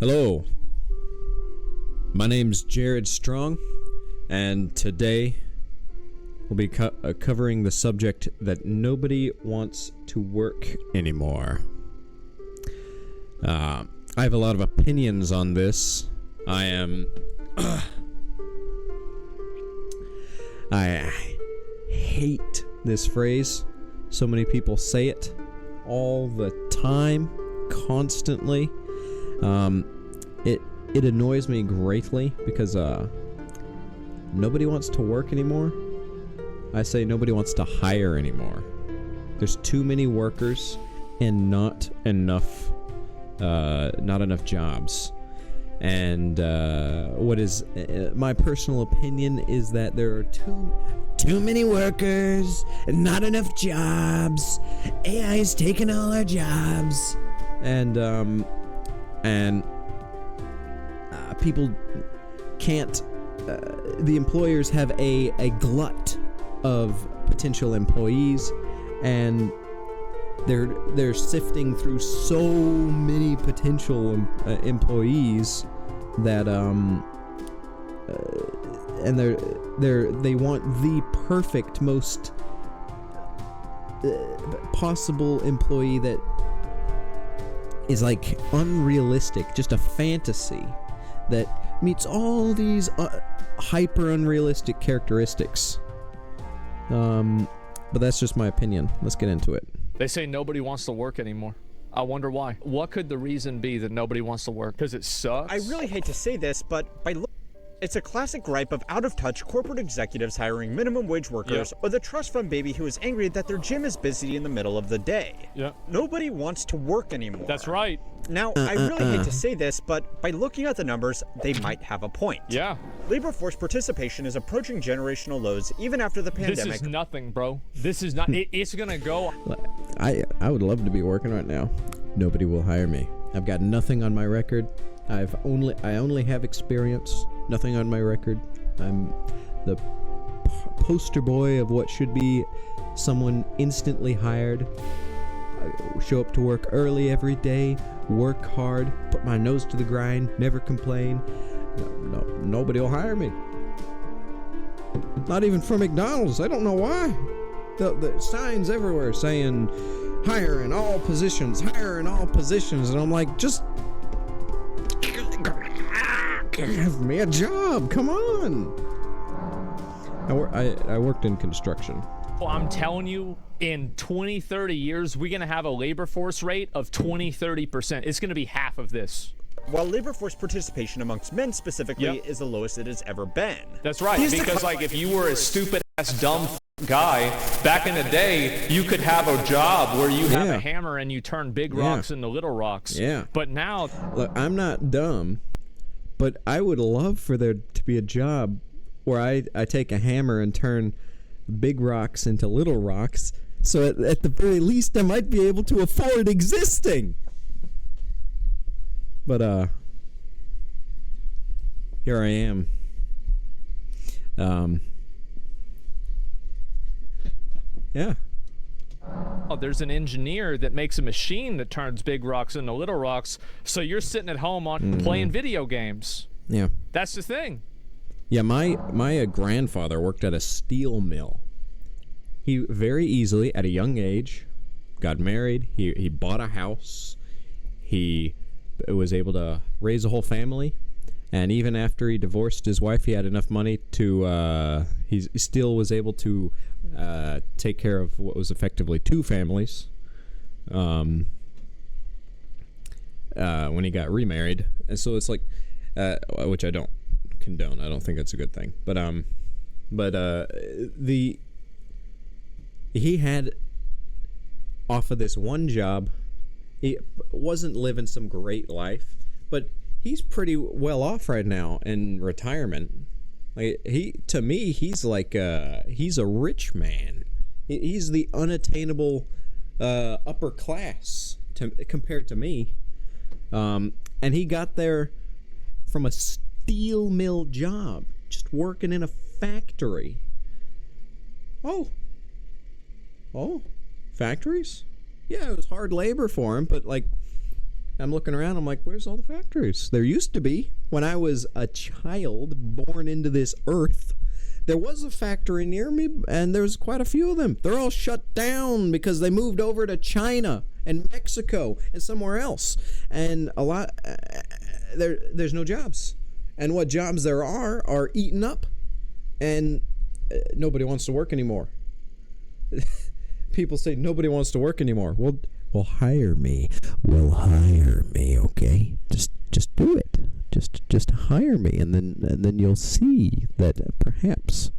Hello, my name's Jared Strong, and today we'll be covering the subject that nobody wants to work anymore. I have a lot of opinions on this. I hate this phrase. So many people say it all the time, constantly. It annoys me greatly because nobody wants to work anymore. I say nobody wants to hire anymore. There's too many workers and not enough jobs. And what is my personal opinion is that there are too many workers and not enough jobs. AI is taking all our jobs, and people can't. The employers have a glut of potential employees, and they're sifting through so many potential employees that and they want the perfect, most possible employee that is like unrealistic, just a fantasy that meets all these hyper unrealistic characteristics. But that's just my opinion. Let's get into it. They say nobody wants to work anymore. I wonder why. What could the reason be that nobody wants to work? Because it sucks? I really hate to say this, but it's a classic gripe of out-of-touch corporate executives hiring minimum wage workers, or the trust fund baby who is angry that their gym is busy in the middle of the day. Nobody wants to work anymore. That's right. Now, I really hate to say this, but by looking at the numbers, they might have a point. Yeah. Labor force participation is approaching generational lows even after the pandemic. This is nothing, bro. This is not. It's gonna go. I would love to be working right now. Nobody will hire me. I've got nothing on my record. I only have experience. Nothing on my record. I'm the poster boy of what should be someone instantly hired. I show up to work early every day, work hard, put my nose to the grind, never complain. Nobody will hire me. Not even from McDonald's. I don't know why. The signs everywhere saying hire in all positions, and I'm like, just give me a job, come on. I worked in construction. Well, I'm telling you, in 20, 30 years, we're going to have a labor force rate of 20, 30%. It's going to be half of this. While labor force participation amongst men specifically is the lowest it has ever been. That's right, because like if you were a stupid-ass dumb guy, back in the day, you could have a job where you have a hammer and you turn big rocks into little rocks. Yeah. But now... Look, I'm not dumb, but I would love for there to be a job where I take a hammer and turn big rocks into little rocks, so at the very least I might be able to afford existing. But here I am. Yeah. Oh, there's an engineer that makes a machine that turns big rocks into little rocks, so you're sitting at home playing video games. Yeah. That's the thing. Yeah, my grandfather worked at a steel mill. He very easily, at a young age, got married. He bought a house. He was able to raise a whole family. And even after he divorced his wife, he had enough money to, he still was able to take care of what was effectively two families when he got remarried. And so it's like, which I don't condone. I don't think that's a good thing. But he had, off of this one job, he wasn't living some great life, but he's pretty well off right now in retirement. Like to me, he's like he's a rich man. He's the unattainable upper class compared to me. And he got there from a steel mill job, just working in a factory. Oh, factories? Yeah, it was hard labor for him, but like, I'm looking around, I'm like, where's all the factories? There used to be. When I was a child born into this earth, there was a factory near me, and there's quite a few of them. They're all shut down because they moved over to China and Mexico and somewhere else. And a lot, there's no jobs. And what jobs there are eaten up, and nobody wants to work anymore. People say nobody wants to work anymore. Well, hire me. Well, hire me, okay? Just do it. Just hire me, and then you'll see that perhaps.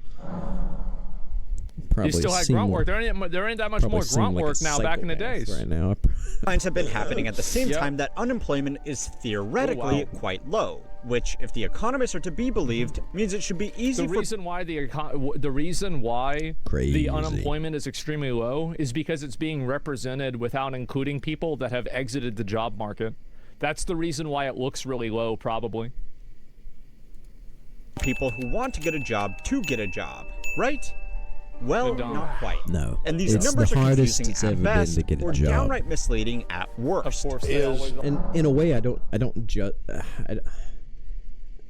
You still had grunt work. There ain't that much more grunt work now back in the days. Right now. Signs have been happening at the same time that unemployment is theoretically quite low, which, if the economists are to be believed, means it should be easy. The reason why the unemployment is extremely low is because it's being represented without including people that have exited the job market. That's the reason why it looks really low, probably. People who want to get a job, right? Well, not quite. No. And these it's numbers the are hardest confusing it's at ever best, been to get a or job. downright misleading at worst. Of course, and in a way, I don't judge.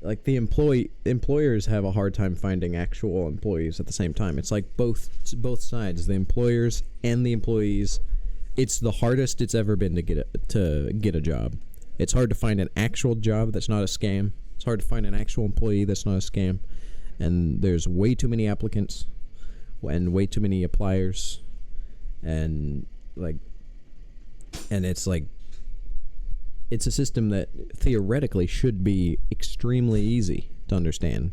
Like the employers have a hard time finding actual employees at the same time. It's like both sides, the employers and the employees. It's the hardest it's ever been to get a job. It's hard to find an actual job that's not a scam. It's hard to find an actual employee that's not a scam. And there's way too many applicants and way too many appliers. And it's like, it's a system that theoretically should be extremely easy to understand.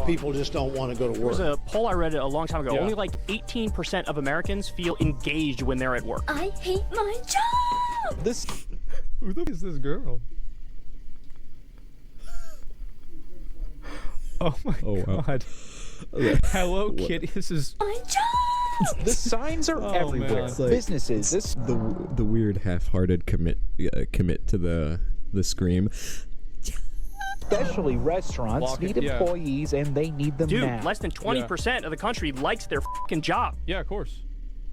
People just don't want to go to work. There was a poll I read a long time ago. Only like 18% of Americans feel engaged when they're at work. I hate my job! Who the fuck is this girl? Oh my god. Wow. Hello Kitty, this is... My job! The signs are everywhere. It's like Businesses. The weird half-hearted commit to the scream. Especially restaurants need employees, and they need them now. Dude, less than 20% of the country likes their fucking job. Yeah, of course.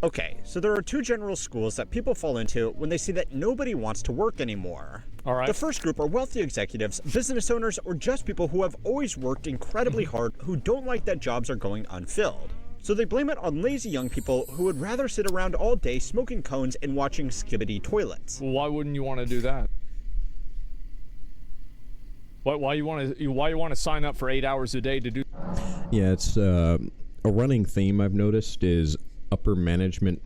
Okay, so there are two general schools that people fall into when they see that nobody wants to work anymore. All right. The first group are wealthy executives, business owners, or just people who have always worked incredibly hard who don't like that jobs are going unfilled. So they blame it on lazy young people who would rather sit around all day smoking cones and watching skibbity toilets. Well, why wouldn't you want to do that? Why you want to sign up for 8 hours a day to do? Yeah, it's a running theme I've noticed is upper management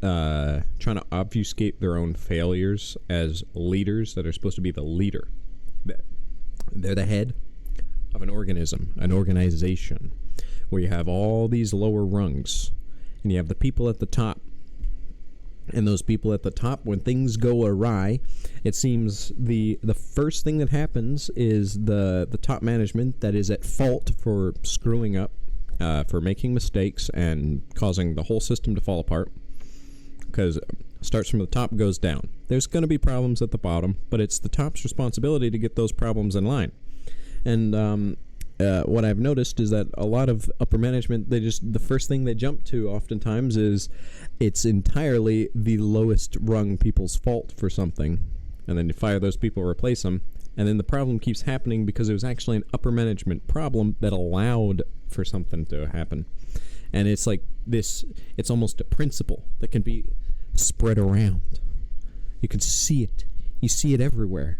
trying to obfuscate their own failures as leaders that are supposed to be the leader. They're the head of an organization, where you have all these lower rungs, and you have the people at the top. And those people at the top, when things go awry, it seems the first thing that happens is the top management that is at fault for screwing up, for making mistakes and causing the whole system to fall apart. Because it starts from the top, goes down. There's going to be problems at the bottom, but it's the top's responsibility to get those problems in line. And what I've noticed is that a lot of upper management, the first thing they jump to oftentimes is it's entirely the lowest rung people's fault for something. And then you fire those people, replace them, and then the problem keeps happening because it was actually an upper management problem that allowed for something to happen. And it's like this, it's almost a principle that can be spread around. You can see it. You see it everywhere.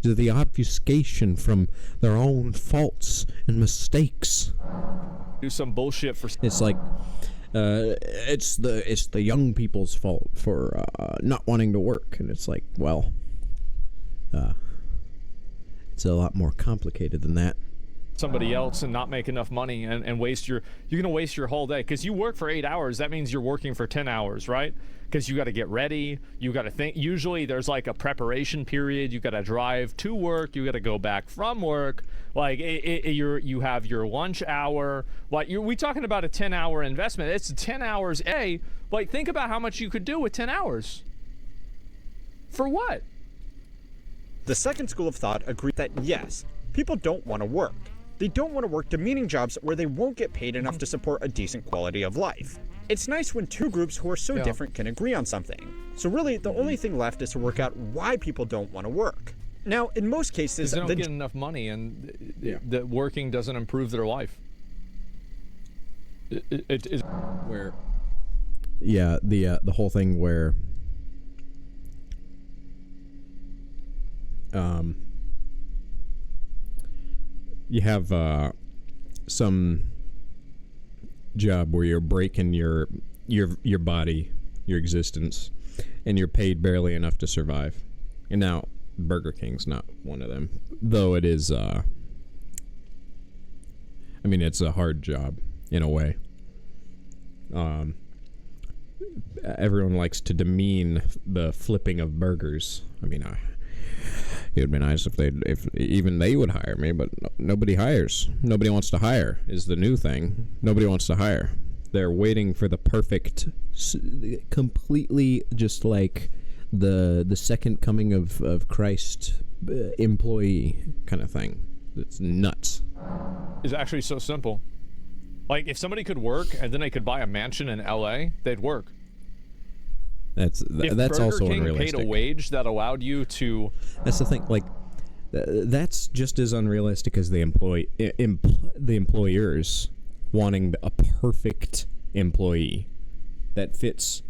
The obfuscation from their own faults and mistakes. Do some bullshit for... It's like, it's the young people's fault for not wanting to work. And it's like, well, it's a lot more complicated than that. Somebody else and not make enough money and waste you're gonna waste your whole day because you work for 8 hours. That means you're working for 10 hours, right? Because you got to get ready, you got to think. Usually there's like a preparation period. You got to drive to work, you got to go back from work, like you have your lunch hour. Like we talking about a 10-hour investment. It's 10 hours a. Like think about how much you could do with 10 hours. For what? The second school of thought agrees that yes, people don't want to work. They don't want to work demeaning jobs where they won't get paid enough to support a decent quality of life. It's nice when two groups who are so different can agree on something. So really, the only thing left is to work out why people don't want to work. Now, in most cases, they don't get enough money, and the working doesn't improve their life. It is where, the whole thing where, you have some job where you're breaking your body, your existence, and you're paid barely enough to survive. And now Burger King's not one of them, though it is. I mean, it's a hard job in a way. Everyone likes to demean the flipping of burgers. I mean, it would be nice if even they would hire me, but nobody hires. Nobody wants to hire is the new thing. Nobody wants to hire. They're waiting for the perfect, completely just like the second coming of Christ employee kind of thing. It's nuts. It's actually so simple. Like, if somebody could work and then they could buy a mansion in LA, they'd work. That's Burger also King unrealistic. paid a wage that allowed you to. That's the thing. Like, that's just as unrealistic as the employers wanting a perfect employee that fits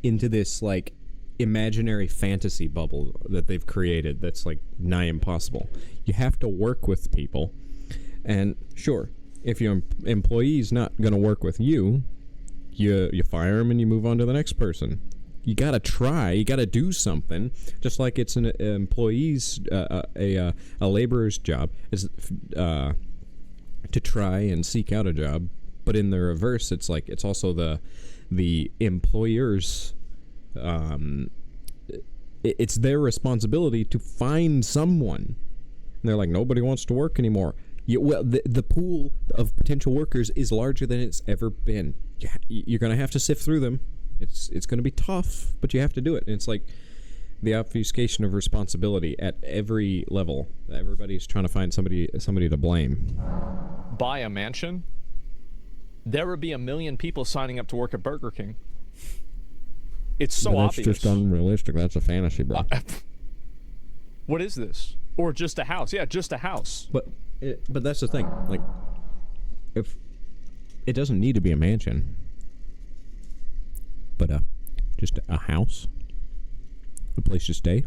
into this like imaginary fantasy bubble that they've created. That's like nigh impossible. You have to work with people, and sure, if your employee's not going to work with you. You fire them and you move on to the next person. You gotta try. You gotta do something. Just like it's an employee's, a laborer's job is to try and seek out a job. But in the reverse, it's like it's also the employer's. It's their responsibility to find someone. And they're like, nobody wants to work anymore. Well, the pool of potential workers is larger than it's ever been. You're going to have to sift through them. It's going to be tough, but you have to do it. And it's like the obfuscation of responsibility at every level. Everybody's trying to find somebody to blame. Buy a mansion, there would be 1 million people signing up to work at Burger King. It's so obvious. That's just unrealistic. That's a fantasy, bro. What is this? Or just a house? Yeah, just a house. But that's the thing. Like, if it doesn't need to be a mansion, but just a house, a place to stay,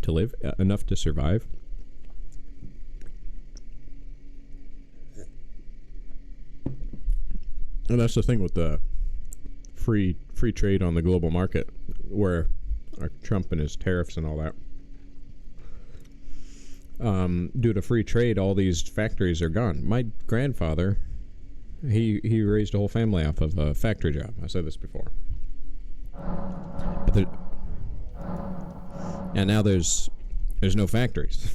to live, enough to survive. And that's the thing with the free trade on the global market, where Trump and his tariffs and all that. Due to free trade, all these factories are gone. My grandfather, he raised a whole family off of a factory job. I said this before. But and now there's no factories.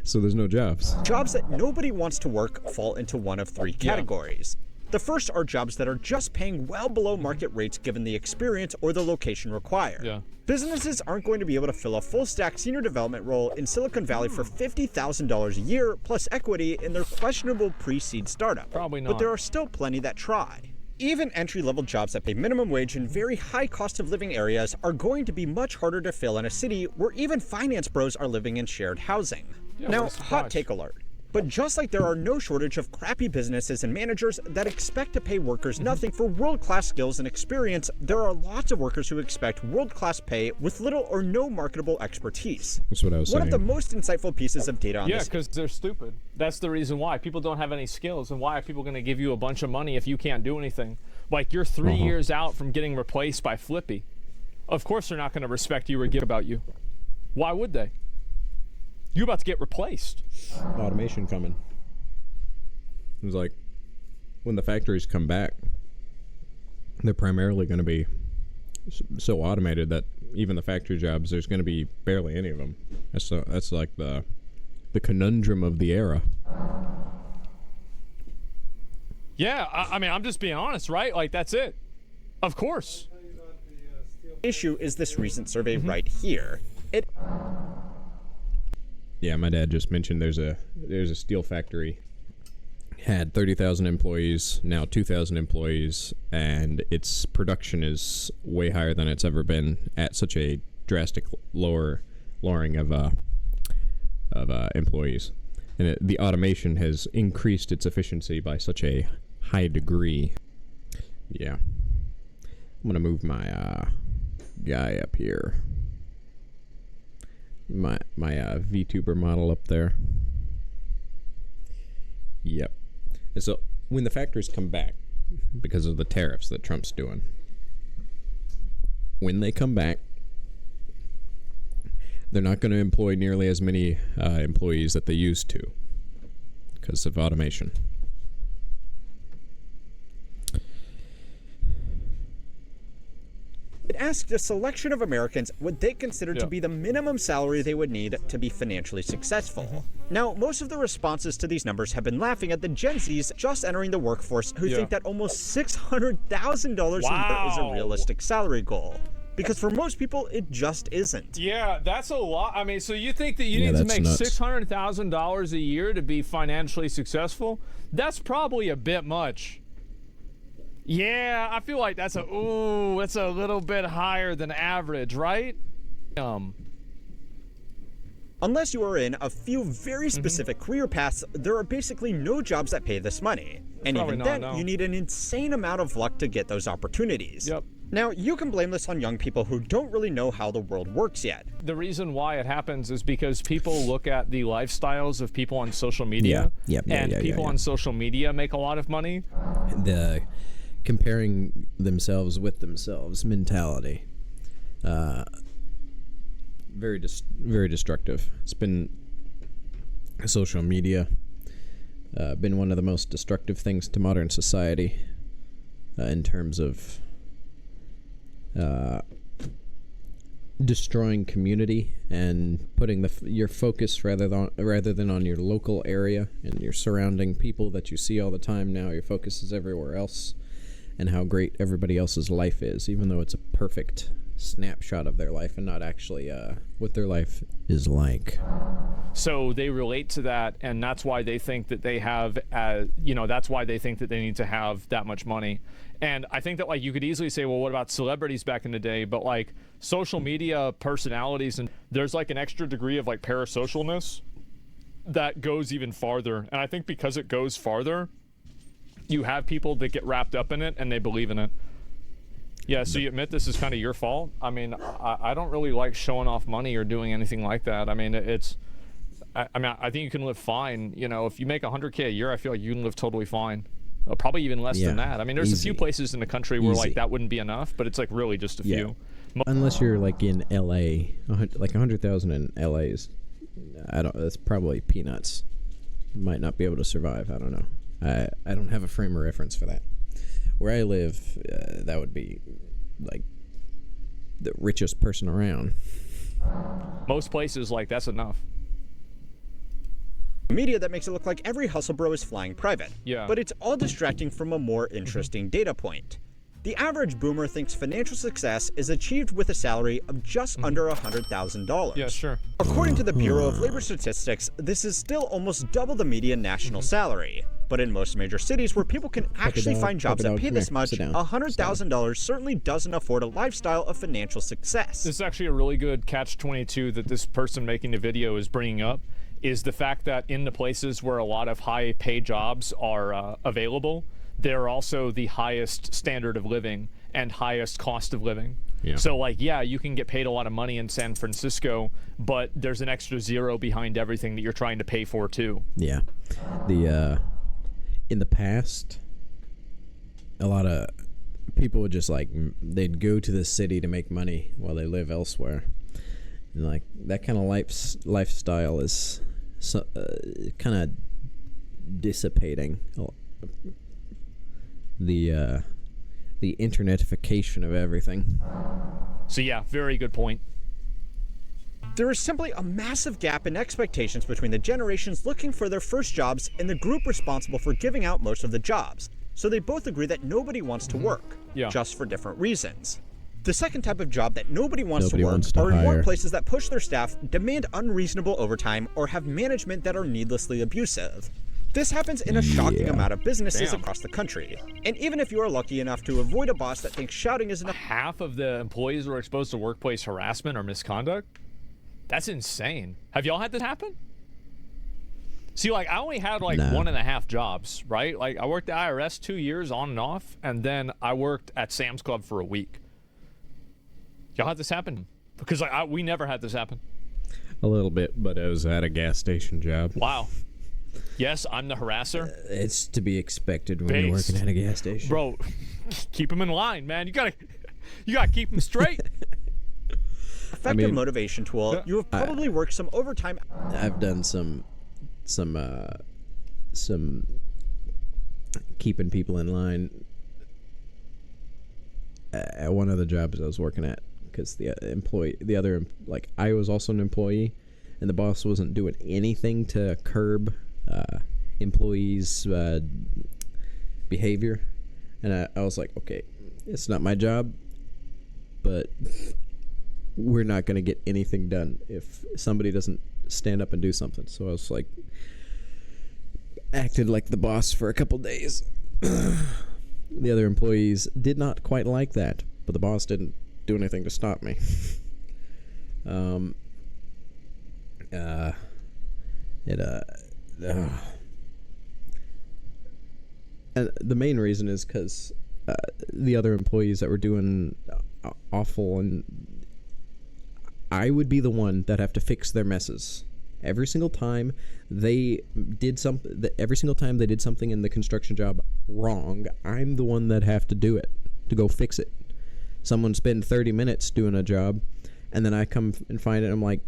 So there's no jobs. Jobs that nobody wants to work fall into one of three categories. The first are jobs that are just paying well below market rates given the experience or the location required. Businesses aren't going to be able to fill a full-stack senior development role in Silicon Valley for $50,000 a year plus equity in their questionable pre-seed startup. Probably not. But there are still plenty that try. Even entry-level jobs that pay minimum wage in very high cost of living areas are going to be much harder to fill in a city where even finance bros are living in shared housing. Now, hot take alert. But just like there are no shortage of crappy businesses and managers that expect to pay workers nothing for world-class skills and experience, there are lots of workers who expect world-class pay with little or no marketable expertise. That's what I was saying. One of the most insightful pieces of data on this. Yeah, because they're stupid. That's the reason why. People don't have any skills, and why are people going to give you a bunch of money if you can't do anything? Like, you're 3 years out from getting replaced by Flippy. Of course they're not going to respect you or give about you. Why would they? You're about to get replaced. Automation coming. It was like, when the factories come back, they're primarily going to be so automated that even the factory jobs, there's going to be barely any of them. That's like the conundrum of the era. Yeah, I mean, I'm just being honest, right? Like, that's it. Of course. Issue is this recent survey right here. Yeah, my dad just mentioned there's a steel factory had 30,000 employees, now 2,000 employees, and its production is way higher than it's ever been at such a drastic lowering of employees. And the automation has increased its efficiency by such a high degree. Yeah. I'm going to move my guy up here. My VTuber model up there. Yep. And so when the factories come back, because of the tariffs that Trump's doing, when they come back, they're not going to employ nearly as many employees that they used to because of automation. It asked a selection of Americans what they considered to be the minimum salary they would need to be financially successful. Now, most of the responses to these numbers have been laughing at the Gen Zs just entering the workforce who think that almost $600,000 a year is a realistic salary goal. Because for most people, it just isn't. Yeah, that's a lot. I mean, so you think that you need to make $600,000 a year to be financially successful? That's probably a bit much. Yeah, I feel like that's a little bit higher than average, right? Unless you are in a few very specific career paths, there are basically no jobs that pay this money. And even then, you need an insane amount of luck to get those opportunities. Yep. Now, you can blame this on young people who don't really know how the world works yet. The reason why it happens is because people look at the lifestyles of people on social media, and people on social media make a lot of money. The comparing themselves with themselves mentality, very destructive. It's been social media been one of the most destructive things to modern society in terms of destroying community and putting your focus rather than on your local area and your surrounding people that you see all the time. Now your focus is everywhere else and how great everybody else's life is, even though it's a perfect snapshot of their life and not actually what their life is like. So they relate to that, and that's why they think that they have, that's why they think that they need to have that much money. And I think that, like, you could easily say, well, what about celebrities back in the day? But, like, social media personalities, and there's, like, an extra degree of, like, parasocialness that goes even farther. And I think because it goes farther, you have people that get wrapped up in it and they believe in it. Yeah, so you admit this is kind of your fault? I mean, I don't really like showing off money or doing anything like that. I mean, I think you can live fine. You know, if you make $100K a year, I feel like you can live totally fine. Probably even less than that. I mean, there's a few places in the country where, like, that wouldn't be enough, but it's, like, really just a few. Unless you're, like, in LA, like 100,000 in LA is, that's probably peanuts. You might not be able to survive. I don't know. I don't have a frame of reference for that. Where I live, that would be, like, the richest person around. Most places, like, that's enough. Media that makes it look like every hustle bro is flying private. Yeah. But it's all distracting from a more interesting data point. The average boomer thinks financial success is achieved with a salary of just under $100,000. Yeah, sure. According to the Bureau of Labor Statistics, this is still almost double the median national salary. But in most major cities where people can actually find jobs that pay this much, $100,000 certainly doesn't afford a lifestyle of financial success. This is actually a really good catch-22 that this person making the video is bringing up, is the fact that in the places where a lot of high-paid jobs are available, they're also the highest standard of living and highest cost of living. Yeah. So, like, yeah, you can get paid a lot of money in San Francisco, but there's an extra zero behind everything that you're trying to pay for, too. Yeah. In the past, a lot of people would just, like, they'd go to the city to make money while they live elsewhere. And, like, that kind of lifestyle is kind of dissipating. The internetification of everything. So yeah, very good point. There is simply a massive gap in expectations between the generations looking for their first jobs and the group responsible for giving out most of the jobs. So they both agree that nobody wants to work, just for different reasons. The second type of job that nobody wants to work are in workplaces that push their staff, demand unreasonable overtime, or have management that are needlessly abusive. This happens in a shocking Yeah. amount of businesses Damn. across the country. And even if you are lucky enough to avoid a boss that thinks shouting is enough, Half of the employees who are exposed to workplace harassment or misconduct? That's insane. Have y'all had this happen? See, like, I only had, like, No. 1.5 jobs, right? Like, I worked at IRS 2 years on and off, and then I worked at Sam's Club for a week. Y'all had this happen? Because, like, we never had this happen. A little bit, but I was at a gas station job. Wow. Yes, I'm the harasser. It's to be expected when you're Based. working at a gas station. Bro, keep them in line, man. You gotta keep them straight. effective motivation tool, you have probably worked some overtime. I've done some keeping people in line at one of the jobs I was working at, because I was also an employee, and the boss wasn't doing anything to curb employees' behavior, and I was like, okay, it's not my job, but we're not going to get anything done if somebody doesn't stand up and do something. So I was like, acted like the boss for a couple days. The other employees did not quite like that, but the boss didn't do anything to stop me. And the main reason is because the other employees that were doing awful, and I would be the one that have to fix their messes. Every single time they did something in the construction job wrong, I'm the one that have to do it, to go fix it. Someone spend 30 minutes doing a job, and then I come and find it, and I'm like,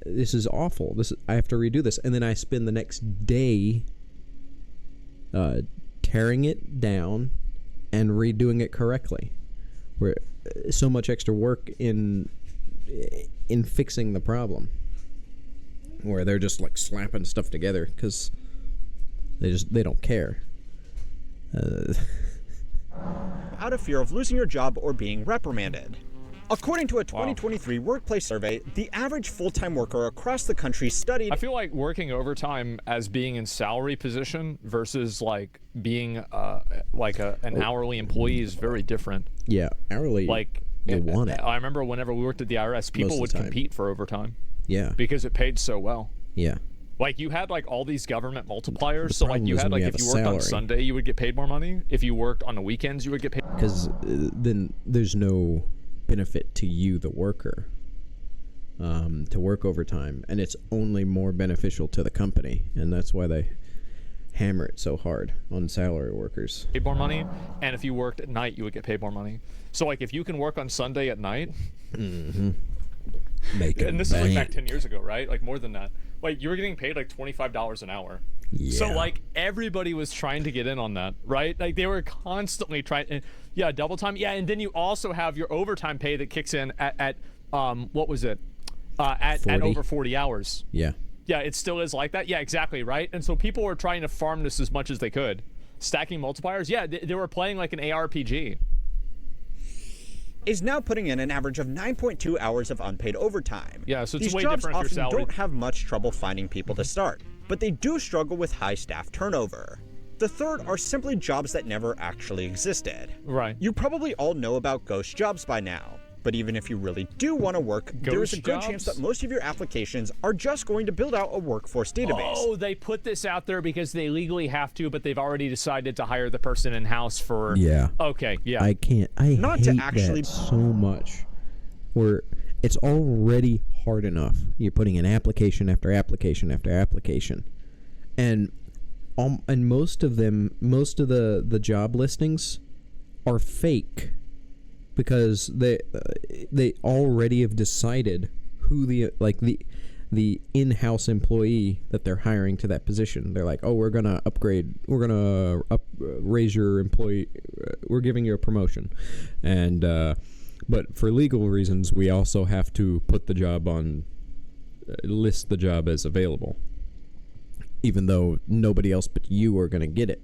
this is awful. I have to redo this. And then I spend the next day tearing it down and redoing it correctly. Where so much extra work in fixing the problem, where they're just like slapping stuff together because they don't care. Out of fear of losing your job or being reprimanded. According to a 2023 workplace survey, the average full-time worker across the country studied. I feel like working overtime as being in salary position versus like being an hourly employee is very different. Yeah, hourly. Like, you want it. I remember whenever we worked at the IRS, people would compete for overtime. Yeah. Because it paid so well. Yeah. Like, you had like all these government multipliers. So like, you problem had is when like, you if you have a worked on salary. Sunday, you would get paid more money. If you worked on the weekends, you would get paid. Because then there's no benefit to you, the worker, to work overtime, and it's only more beneficial to the company, and that's why they hammer it so hard on salary workers. Paid more money, and if you worked at night, you would get paid more money. So like, if you can work on Sunday at night, and this is like back 10 years ago, right? Like more than that. Like, you were getting paid like $25 an hour. Yeah. So like, everybody was trying to get in on that, right? Like, they were constantly trying. Yeah, double time. Yeah, and then you also have your overtime pay that kicks in at what was it? At over 40 hours. Yeah. Yeah, it still is like that. Yeah, exactly, right? And so people were trying to farm this as much as they could. Stacking multipliers. Yeah, they were playing like an ARPG. Is now putting in an average of 9.2 hours of unpaid overtime. Yeah, so it's These way jobs different if you're often salaried. don't have much trouble finding people to start, but they do struggle with high staff turnover. The third are simply jobs that never actually existed. Right. You probably all know about ghost jobs by now, but even if you really do want to work, there is a good chance that most of your applications are just going to build out a workforce database. Oh, they put this out there because they legally have to, but they've already decided to hire the person in-house for... Yeah. Okay, yeah. I hate that so much. Where it's already hard enough. You're putting in application after application after application. And most of the job listings are fake, because they already have decided who the in-house employee that they're hiring to that position. They're like, oh, we're gonna raise your employee, we're giving you a promotion, and but for legal reasons, we also have to put the job on, list the job as available, even though nobody else but you are gonna get it.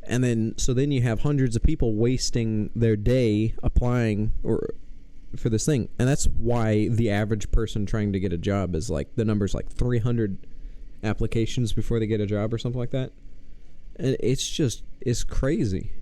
And then you have hundreds of people wasting their day applying for this thing. And that's why the average person trying to get a job is like, the number's like 300 applications before they get a job or something like that. And it's crazy.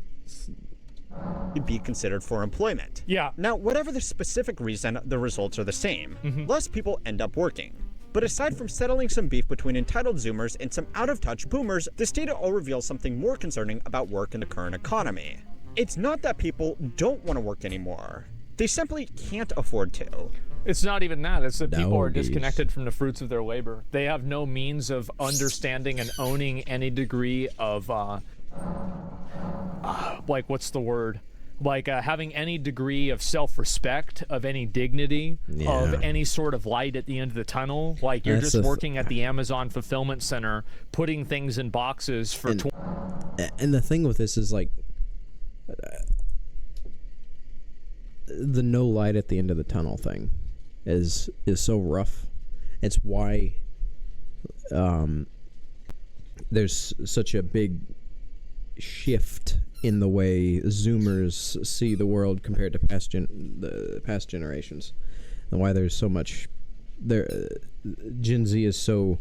Be considered for employment. Yeah. Now, whatever the specific reason, the results are the same. Less people end up working. But aside from settling some beef between entitled Zoomers and some out-of-touch boomers, this data all reveals something more concerning about work in the current economy. It's not that people don't want to work anymore. They simply can't afford to. It's not even that. It's that people are Nowadays. disconnected from the fruits of their labor. They have no means of understanding and owning any degree of, like, what's the word? Like, having any degree of self-respect, of any dignity, of any sort of light at the end of the tunnel. Like, you're just working at the Amazon fulfillment center, putting things in boxes for... And the thing with this is, like, the no light at the end of the tunnel thing is so rough. It's why there's such a big shift in the way Zoomers see the world compared to the past generations, and why there's so much Gen Z is so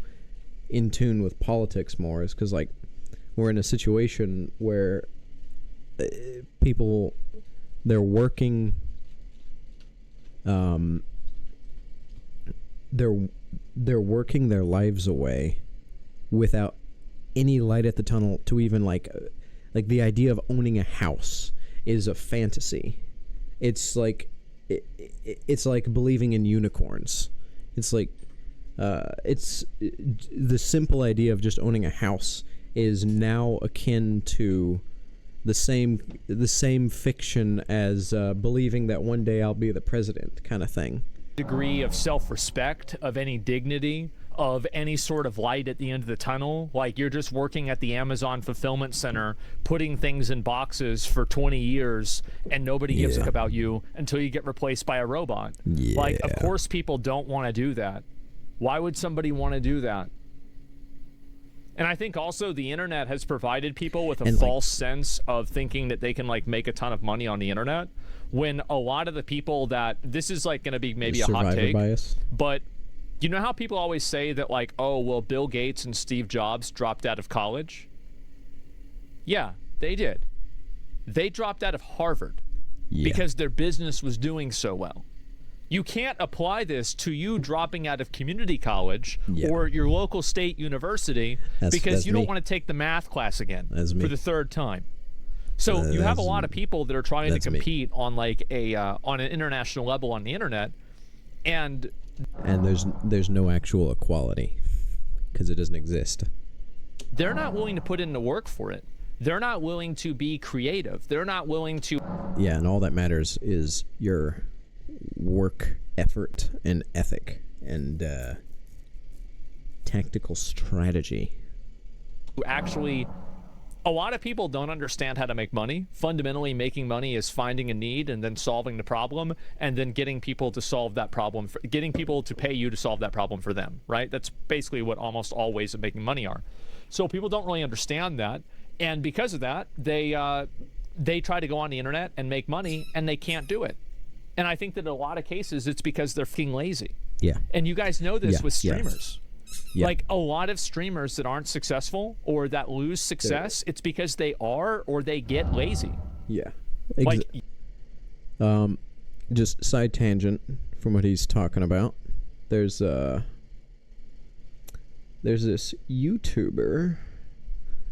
in tune with politics more is because, like, we're in a situation where people, they're working, they're working their lives away without any light at the tunnel to even like the idea of owning a house is a fantasy. It's like it's like believing in unicorns. It's like it's the simple idea of just owning a house is now akin to the same fiction as believing that one day I'll be the president kind of thing. Degree of self-respect, of any dignity, of any sort of light at the end of the tunnel. Like, you're just working at the Amazon fulfillment center, putting things in boxes for 20 years, and nobody gives a about you until you get replaced by a robot. Like, of course people don't want to do that. Why would somebody want to do that? And I think also the internet has provided people with a false sense of thinking that they can, like, make a ton of money on the internet, when a lot of the people that, this is like going to be maybe a hot take, bias. But you know how people always say that, like, oh, well, Bill Gates and Steve Jobs dropped out of college? Yeah, they did. They dropped out of Harvard because their business was doing so well. You can't apply this to you dropping out of community college or your local state university because you don't want to take the math class again for the third time. So you have a lot of people that are trying to compete on, like, a on an international level on the internet, and there's no actual equality because it doesn't exist. They're not willing to put in the work for it. They're not willing to be creative. They're not willing to... Yeah, and all that matters is your work effort and ethic and tactical strategy. Actually, a lot of people don't understand how to make money. Fundamentally, making money is finding a need and then solving the problem, and then getting people to solve that problem, getting people to pay you to solve that problem for them, right? That's basically what almost all ways of making money are. So people don't really understand that, and because of that, they try to go on the internet and make money, and they can't do it. And I think that in a lot of cases, it's because they're fucking lazy. Yeah. And you guys know this with streamers. Yeah. Like, a lot of streamers that aren't successful or that lose success, it's because they are or they get lazy. Yeah. Like, just side tangent from what he's talking about. There's this YouTuber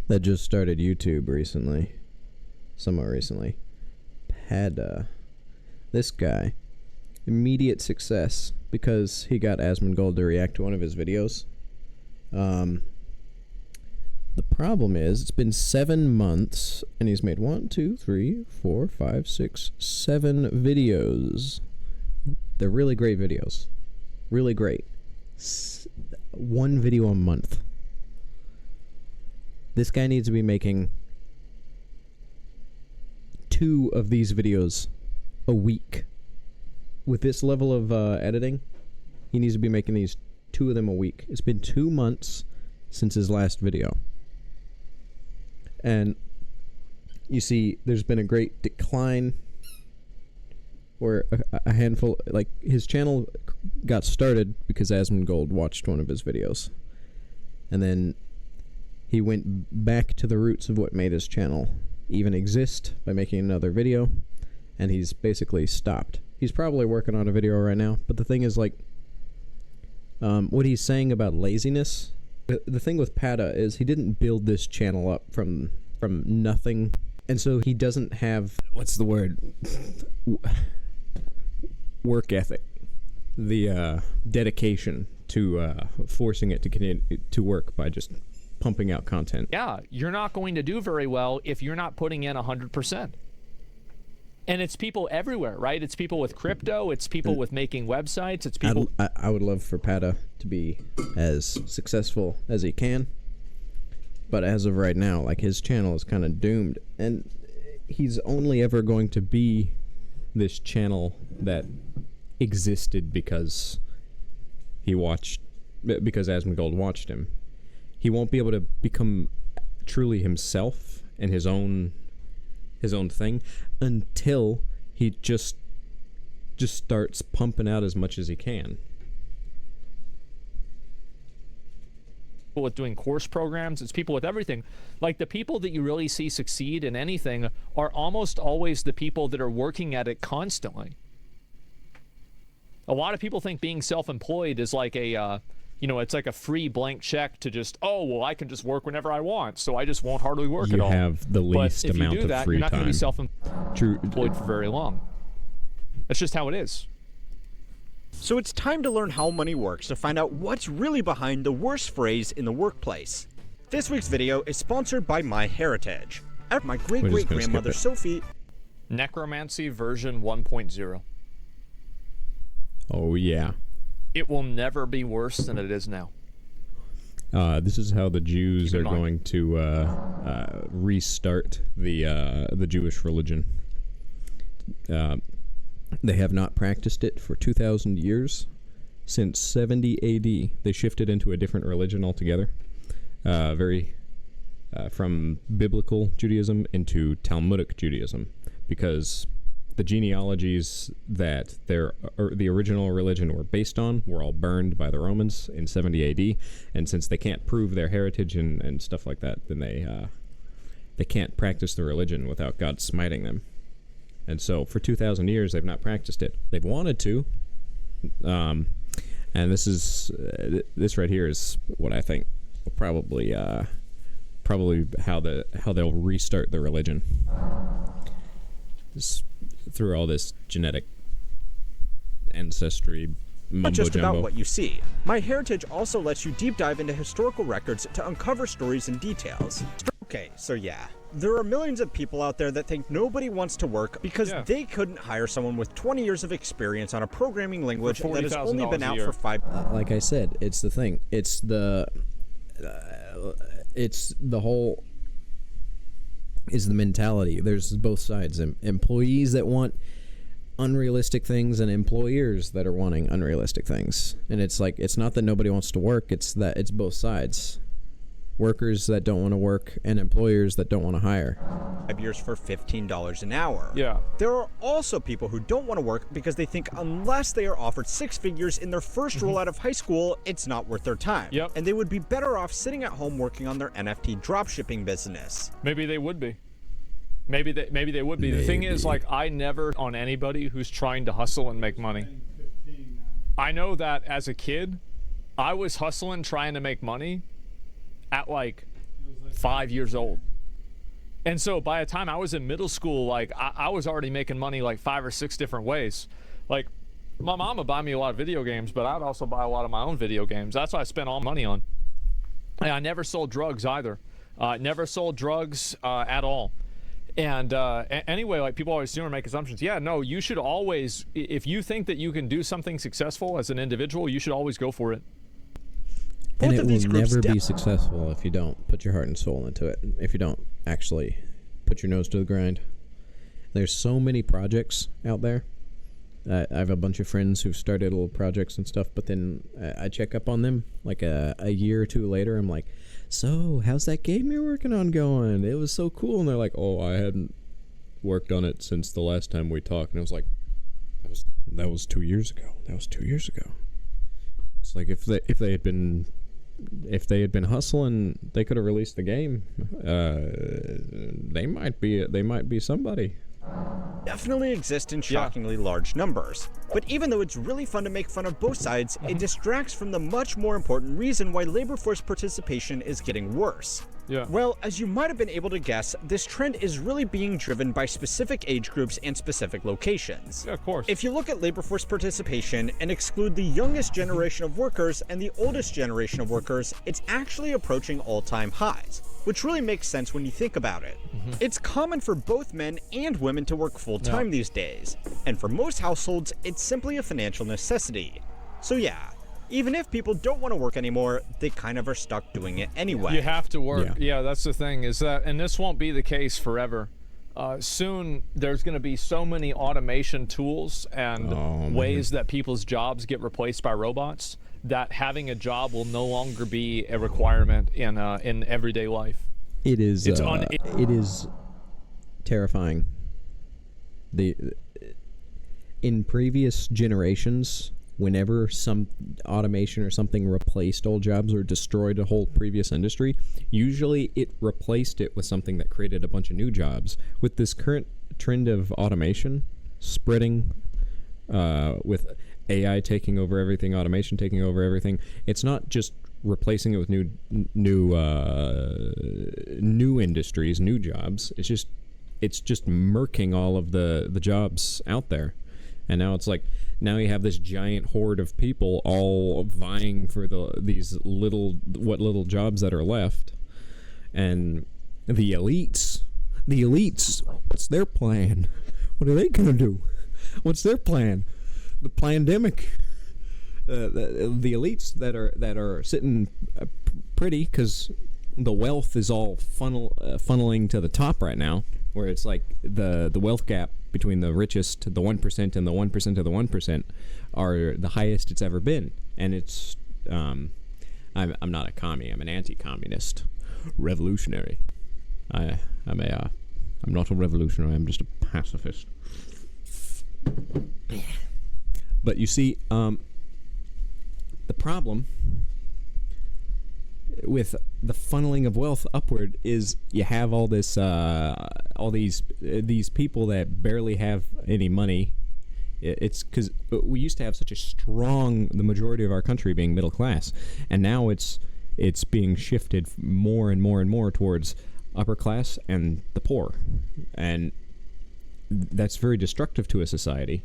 that just started YouTube somewhat recently. This guy, immediate success because he got Asmongold to react to one of his videos. The problem is it's been 7 months and he's made 7 videos. They're really great videos. Really great. 1 video a month. This guy needs to be making 2 of these videos a week. With this level of editing, he needs to be making these 2 of them a week. It's been 2 months since his last video. And you see, there's been a great decline where a handful, like, his channel got started because Asmongold watched one of his videos. and then he went back to the roots of what made his channel even exist by making another video, and he's basically stopped. He's probably working on a video right now, but the thing is, like, what he's saying about laziness, the thing with Pata is he didn't build this channel up from nothing, and so he doesn't have, what's the word, work ethic, the dedication to forcing it to continue to work by just pumping out content. Yeah, you're not going to do very well if you're not putting in 100%. And it's people everywhere, right? It's people with crypto, it's people with making websites, it's people... I would love for Pata to be as successful as he can, but as of right now, like, his channel is kind of doomed, and he's only ever going to be this channel that existed because Asmongold watched him. He won't be able to become truly himself and his own thing until he just starts pumping out as much as he can. With doing course programs, it's people with everything. Like, the people that you really see succeed in anything are almost always the people that are working at it constantly. A lot of people think being self-employed is like a it's like a free blank check to just, oh, well, I can just work whenever I want, so I just won't hardly work at all. You have the least amount of free time. But if you do that, you're not going to be self-employed for very long. That's just how it is. So it's time to learn how money works to find out what's really behind the worst phrase in the workplace. This week's video is sponsored by MyHeritage. My great-great-grandmother Sophie... Necromancy version 1.0. Oh, yeah. It will never be worse than it is now. This is how the Jews are going to restart the Jewish religion. They have not practiced it for 2,000 years. Since 70 AD, they shifted into a different religion altogether. From biblical Judaism into Talmudic Judaism, because the genealogies that the original religion were based on were all burned by the Romans in 70 AD, and since they can't prove their heritage and stuff like that, then they can't practice the religion without God smiting them. And so for 2,000 years, they've not practiced it. They've wanted to, and this right here is what I think will probably how they'll restart the religion. Through all this genetic ancestry mumbo-jumbo. Not just about what you see. MyHeritage also lets you deep dive into historical records to uncover stories and details. Okay, so yeah, there are millions of people out there that think nobody wants to work because they couldn't hire someone with 20 years of experience on a programming language that has only been out for 5... like I said, it's the thing. It's the whole... is the mentality. There's both sides. Employees that want unrealistic things and employers that are wanting unrealistic things. And it's like, it's not that nobody wants to work, it's that it's both sides. Workers that don't want to work and employers that don't want to hire. 5 years for $15 an hour. Yeah. There are also people who don't want to work because they think unless they are offered six figures in their first roll out of high school, it's not worth their time. Yep. And they would be better off sitting at home working on their NFT dropshipping business. Maybe they would be. Maybe they would be. The thing is, like, I never on anybody who's trying to hustle and make money. I know that as a kid, I was hustling trying to make money at like 5 years old. And so by the time I was in middle school, like I was already making money like 5 or 6 different ways. Like, my mom would buy me a lot of video games, but I'd also buy a lot of my own video games. That's what I spent all money on. And I never sold drugs either. Never sold drugs at all. And anyway, like, people always make assumptions. Yeah, no, you should always, if you think that you can do something successful as an individual, you should always go for it. And it will never be successful if you don't put your heart and soul into it. If you don't actually put your nose to the grind. There's so many projects out there. I have a bunch of friends who've started little projects and stuff, but then I check up on them like a year or two later. I'm like, so how's that game you're working on going? It was so cool. And they're like, oh, I hadn't worked on it since the last time we talked. And I was like, that was 2 years ago. That was 2 years ago. It's like if they had been if they had been hustling, they could have released the game. They might be somebody. Definitely exist in shockingly large numbers. But even though it's really fun to make fun of both sides, it distracts from the much more important reason why labor force participation is getting worse. Well, as you might have been able to guess, this trend is really being driven by specific age groups and specific locations. Yeah, of course. If you look at labor force participation and exclude the youngest generation of workers and the oldest generation of workers, it's actually approaching all-time highs, which really makes sense when you think about it. It's common for both men and women to work full-time these days, and for most households, it's simply a financial necessity. So yeah, even if people don't want to work anymore, they kind of are stuck doing it anyway. You have to work. Yeah, that's the thing, is that, and this won't be the case forever. Soon, there's going to be so many automation tools and ways that people's jobs get replaced by robots that having a job will no longer be a requirement in everyday life. It is. It is terrifying. In previous generations, whenever some automation or something replaced old jobs or destroyed a whole previous industry, usually it replaced it with something that created a bunch of new jobs. With this current trend of automation spreading, with AI taking over everything, automation taking over everything, it's not just replacing it with new industries, new jobs. It's just murking all of the jobs out there. And now it's like, now you have this giant horde of people all vying for these little jobs that are left. And the elites, what's their plan? What are they gonna do? What's their plan? The pandemic. The elites that are sitting pretty because the wealth is all funneling to the top right now, where it's like the wealth gap between the richest, the 1%, and the 1% of the 1% are the highest it's ever been. And it's I'm not a commie. I'm an anti-communist, revolutionary. I'm not a revolutionary. I'm just a pacifist. But you see, the problem with the funneling of wealth upward is you have all these people that barely have any money. It's because we used to have such a strong, the majority of our country being middle class, and now it's being shifted more and more and more towards upper class and the poor, and that's very destructive to a society.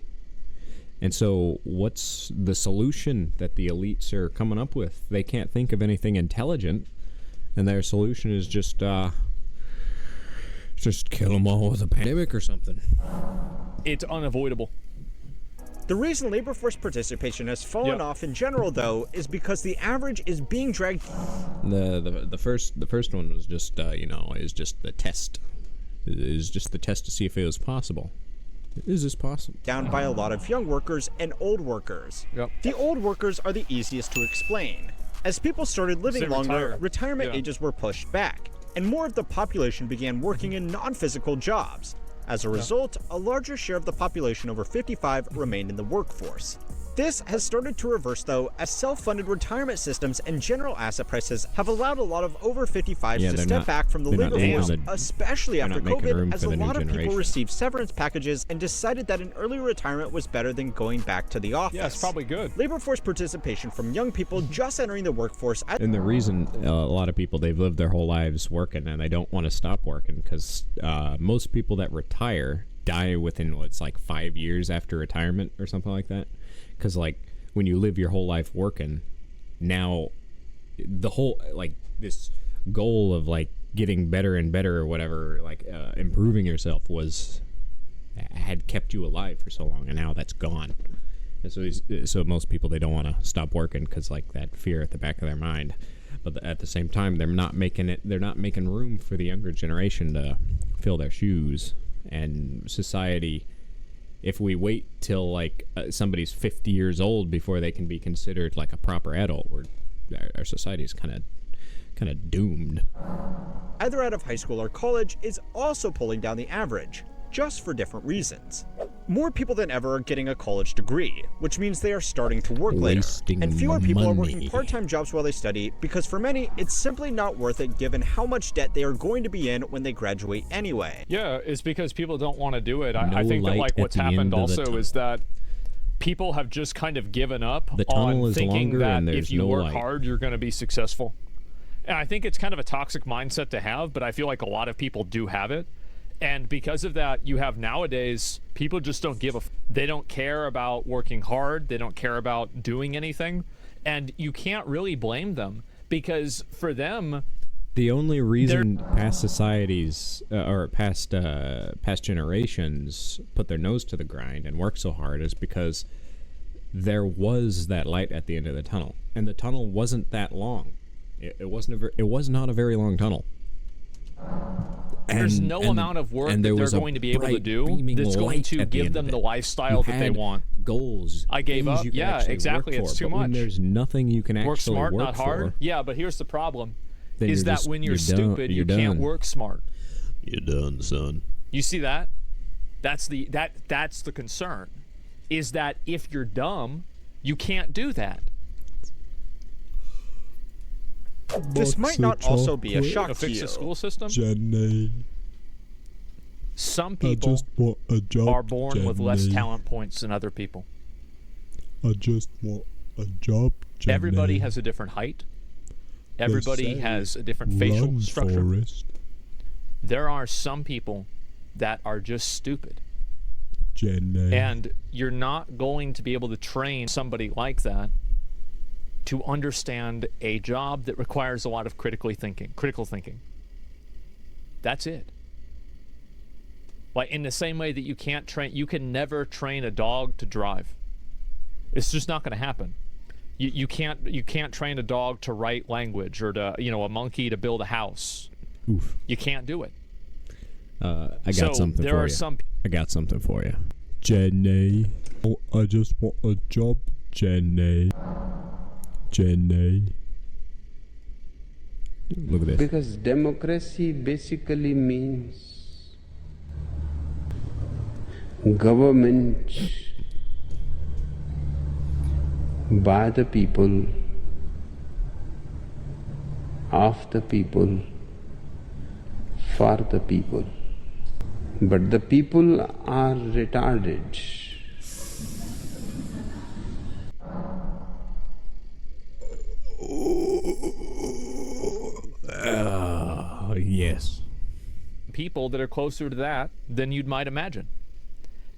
And so what's the solution that the elites are coming up with? They can't think of anything intelligent, and their solution is just kill them all with a pandemic or something. It's unavoidable. The reason labor force participation has fallen off in general, though, is because the average is being dragged. The first one was just is just the test. It is just the test to see if it was possible. Is this possible? Down by a lot of young workers and old workers. The old workers are the easiest to explain. As people started living longer, retirement ages were pushed back, and more of the population began working in non-physical jobs. As a result, a larger share of the population over 55 remained in the workforce. This has started to reverse, though, as self-funded retirement systems and general asset prices have allowed a lot of over 55s to step back from the labor force, especially after COVID, as a lot of people received severance packages and decided that an early retirement was better than going back to the office. Yeah, it's probably good. Labor force participation from young people just entering the workforce. And the reason a lot of people, they've lived their whole lives working and they don't want to stop working because most people that retire die within, 5 years after retirement or something like that. Because, when you live your whole life working, now the whole, this goal of, getting better and better or whatever, improving yourself had kept you alive for so long, and now that's gone. And so most people, they don't want to stop working because, that fear at the back of their mind. But at the same time, they're not making room for the younger generation to fill their shoes. And society, if we wait till somebody's 50 years old before they can be considered a proper adult, our society is kind of doomed. Either out of high school or college is also pulling down the average, just for different reasons. more people than ever are getting a college degree, which means they are starting to work later. And fewer people are working part-time jobs while they study, because for many, it's simply not worth it given how much debt they are going to be in when they graduate anyway. Yeah, it's because people don't want to do it. I think that like what's happened also is that people have just kind of given up on thinking that if you work hard, you're going to be successful. And I think it's kind of a toxic mindset to have, but I feel like a lot of people do have it. And because of that, you have nowadays, people just don't give a they don't care about working hard. They don't care about doing anything. And you can't really blame them, because for them, the only reason past societies or past generations put their nose to the grind and work so hard is because there was that light at the end of the tunnel, and the tunnel wasn't that long. It was not a very long tunnel. There's no amount of work that they're going to be able to do that's going to give them the lifestyle that they want. Goals. I gave up. Yeah, exactly. It's too much. When there's nothing you can actually work smart, not hard. Yeah, but here's the problem: is that when you're stupid, you can't work smart. You're done, son. You see that? That's the concern. Is that if you're dumb, you can't do that. This might not also be a shock to fix you. the school system. Jenny, Some people are born with less talent points than other people. I just want a job, Jenny. Everybody has a different height. Everybody has a different facial structure. Forrest. There are some people that are just stupid. Jenny. And you're not going to be able to train somebody like that to understand a job that requires a lot of critical thinking. That's it. Like in the same way that you can never train a dog to drive. It's just not going to happen. You can't train a dog to write language, or to a monkey to build a house. Oof. You can't do it. I got something for you. I got something for you. Jenny. Oh, I just want a job, Jenny. Jenny. Look at this. Because democracy basically means government by the people, of the people, for the people. But the people are retarded. Yes. People that are closer to that than you'd might imagine.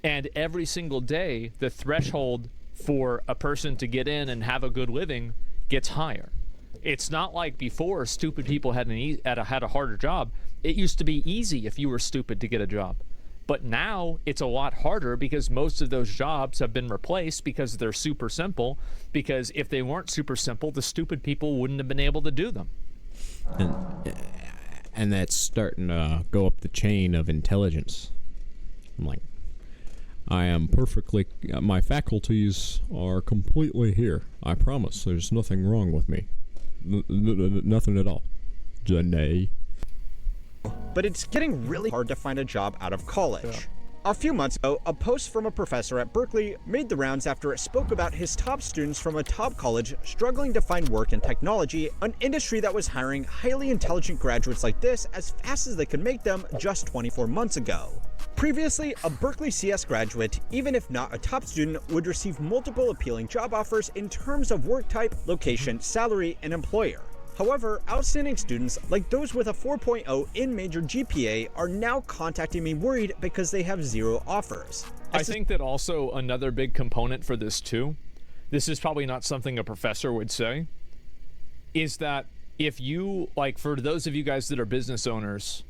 And every single day, the threshold for a person to get in and have a good living gets higher. It's not like before stupid people had a harder job. It used to be easy if you were stupid to get a job. But now it's a lot harder because most of those jobs have been replaced because they're super simple. Because if they weren't super simple, the stupid people wouldn't have been able to do them. And that's starting to go up the chain of intelligence. I'm like, I am perfectly, my faculties are completely here. I promise, there's nothing wrong with me. Nothing at all. Janae. But it's getting really hard to find a job out of college. Yeah. A few months ago, a post from a professor at Berkeley made the rounds after it spoke about his top students from a top college struggling to find work in technology, an industry that was hiring highly intelligent graduates like this as fast as they could make them just 24 months ago. Previously, a Berkeley CS graduate, even if not a top student, would receive multiple appealing job offers in terms of work type, location, salary, and employer. However, outstanding students, like those with a 4.0 in major GPA, are now contacting me worried because they have zero offers. I think that also another big component for this too, this is probably not something a professor would say, is that if you, like for those of you guys that are business owners,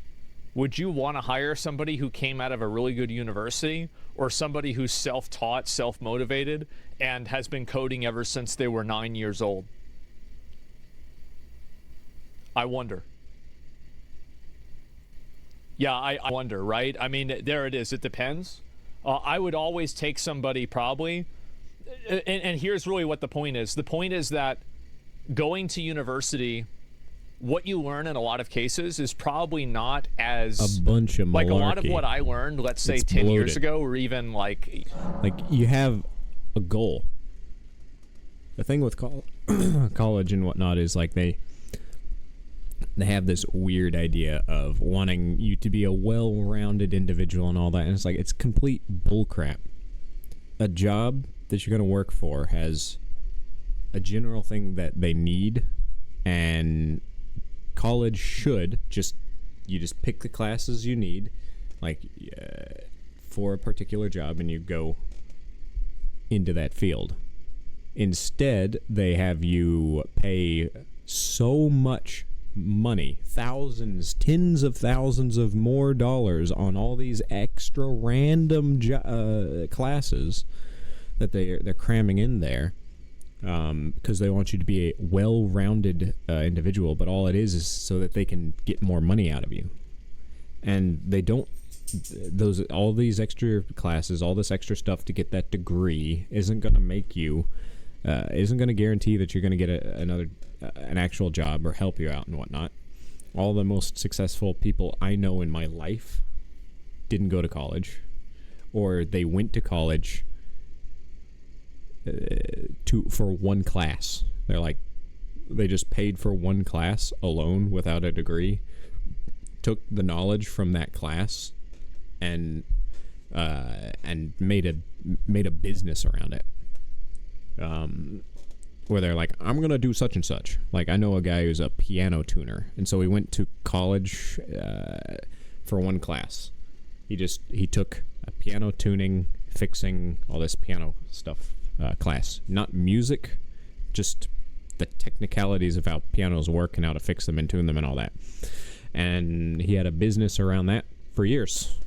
would you want to hire somebody who came out of a really good university or somebody who's self-taught, self-motivated, and has been coding ever since they were 9 years old? I wonder. Yeah, I wonder, right? I mean, there it is. It depends. I would always take somebody probably, and here's really what the point is. The point is that going to university what you learn in a lot of cases is probably not as a bunch of malarkey. Like a lot of what I learned, let's say It's 10 bloated. years ago, or even like you have a goal. The thing with college and whatnot is like they have this weird idea of wanting you to be a well-rounded individual and all that, and it's like it's complete bullcrap. A job that you're going to work for has a general thing that they need, and college should you just pick the classes you need, for a particular job, and you go into that field. Instead, they have you pay so much money, thousands, tens of thousands of more dollars on all these extra random classes that they're cramming in there, because they want you to be a well-rounded individual. But all it is so that they can get more money out of you, and they don't. All these extra classes, all this extra stuff to get that degree isn't going to make you. Isn't going to guarantee that you're going to get an actual job or help you out and whatnot. All the most successful people I know in my life didn't go to college, or they went to college for one class. They just paid for one class alone without a degree, took the knowledge from that class, and made a business around it. Where they're like, I'm gonna do such and such. Like, I know a guy who's a piano tuner, and so he went to college for one class. He took a piano tuning, fixing, all this piano stuff class. Not music, just the technicalities of how pianos work and how to fix them and tune them and all that. And he had a business around that for years.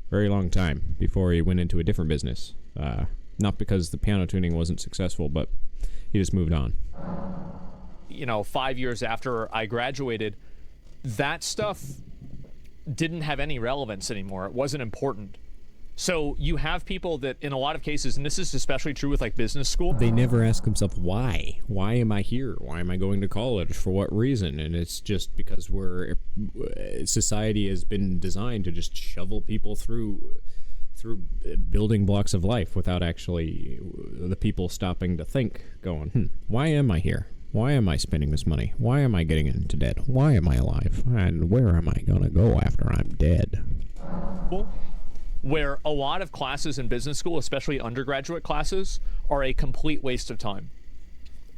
Very long time before he went into a different business. Not because the piano tuning wasn't successful, but he just moved on. 5 years after I graduated, that stuff didn't have any relevance anymore. It wasn't important. So you have people that, in a lot of cases, and this is especially true with like business school, they never ask themselves why. Why am I here? Why am I going to college? For what reason? And it's just because society has been designed to just shovel people through building blocks of life without actually the people stopping to think, going, why am I here? Why am I spending this money? Why am I getting into debt? Why am I alive? And where am I going to go after I'm dead? Where a lot of classes in business school, especially undergraduate classes, are a complete waste of time.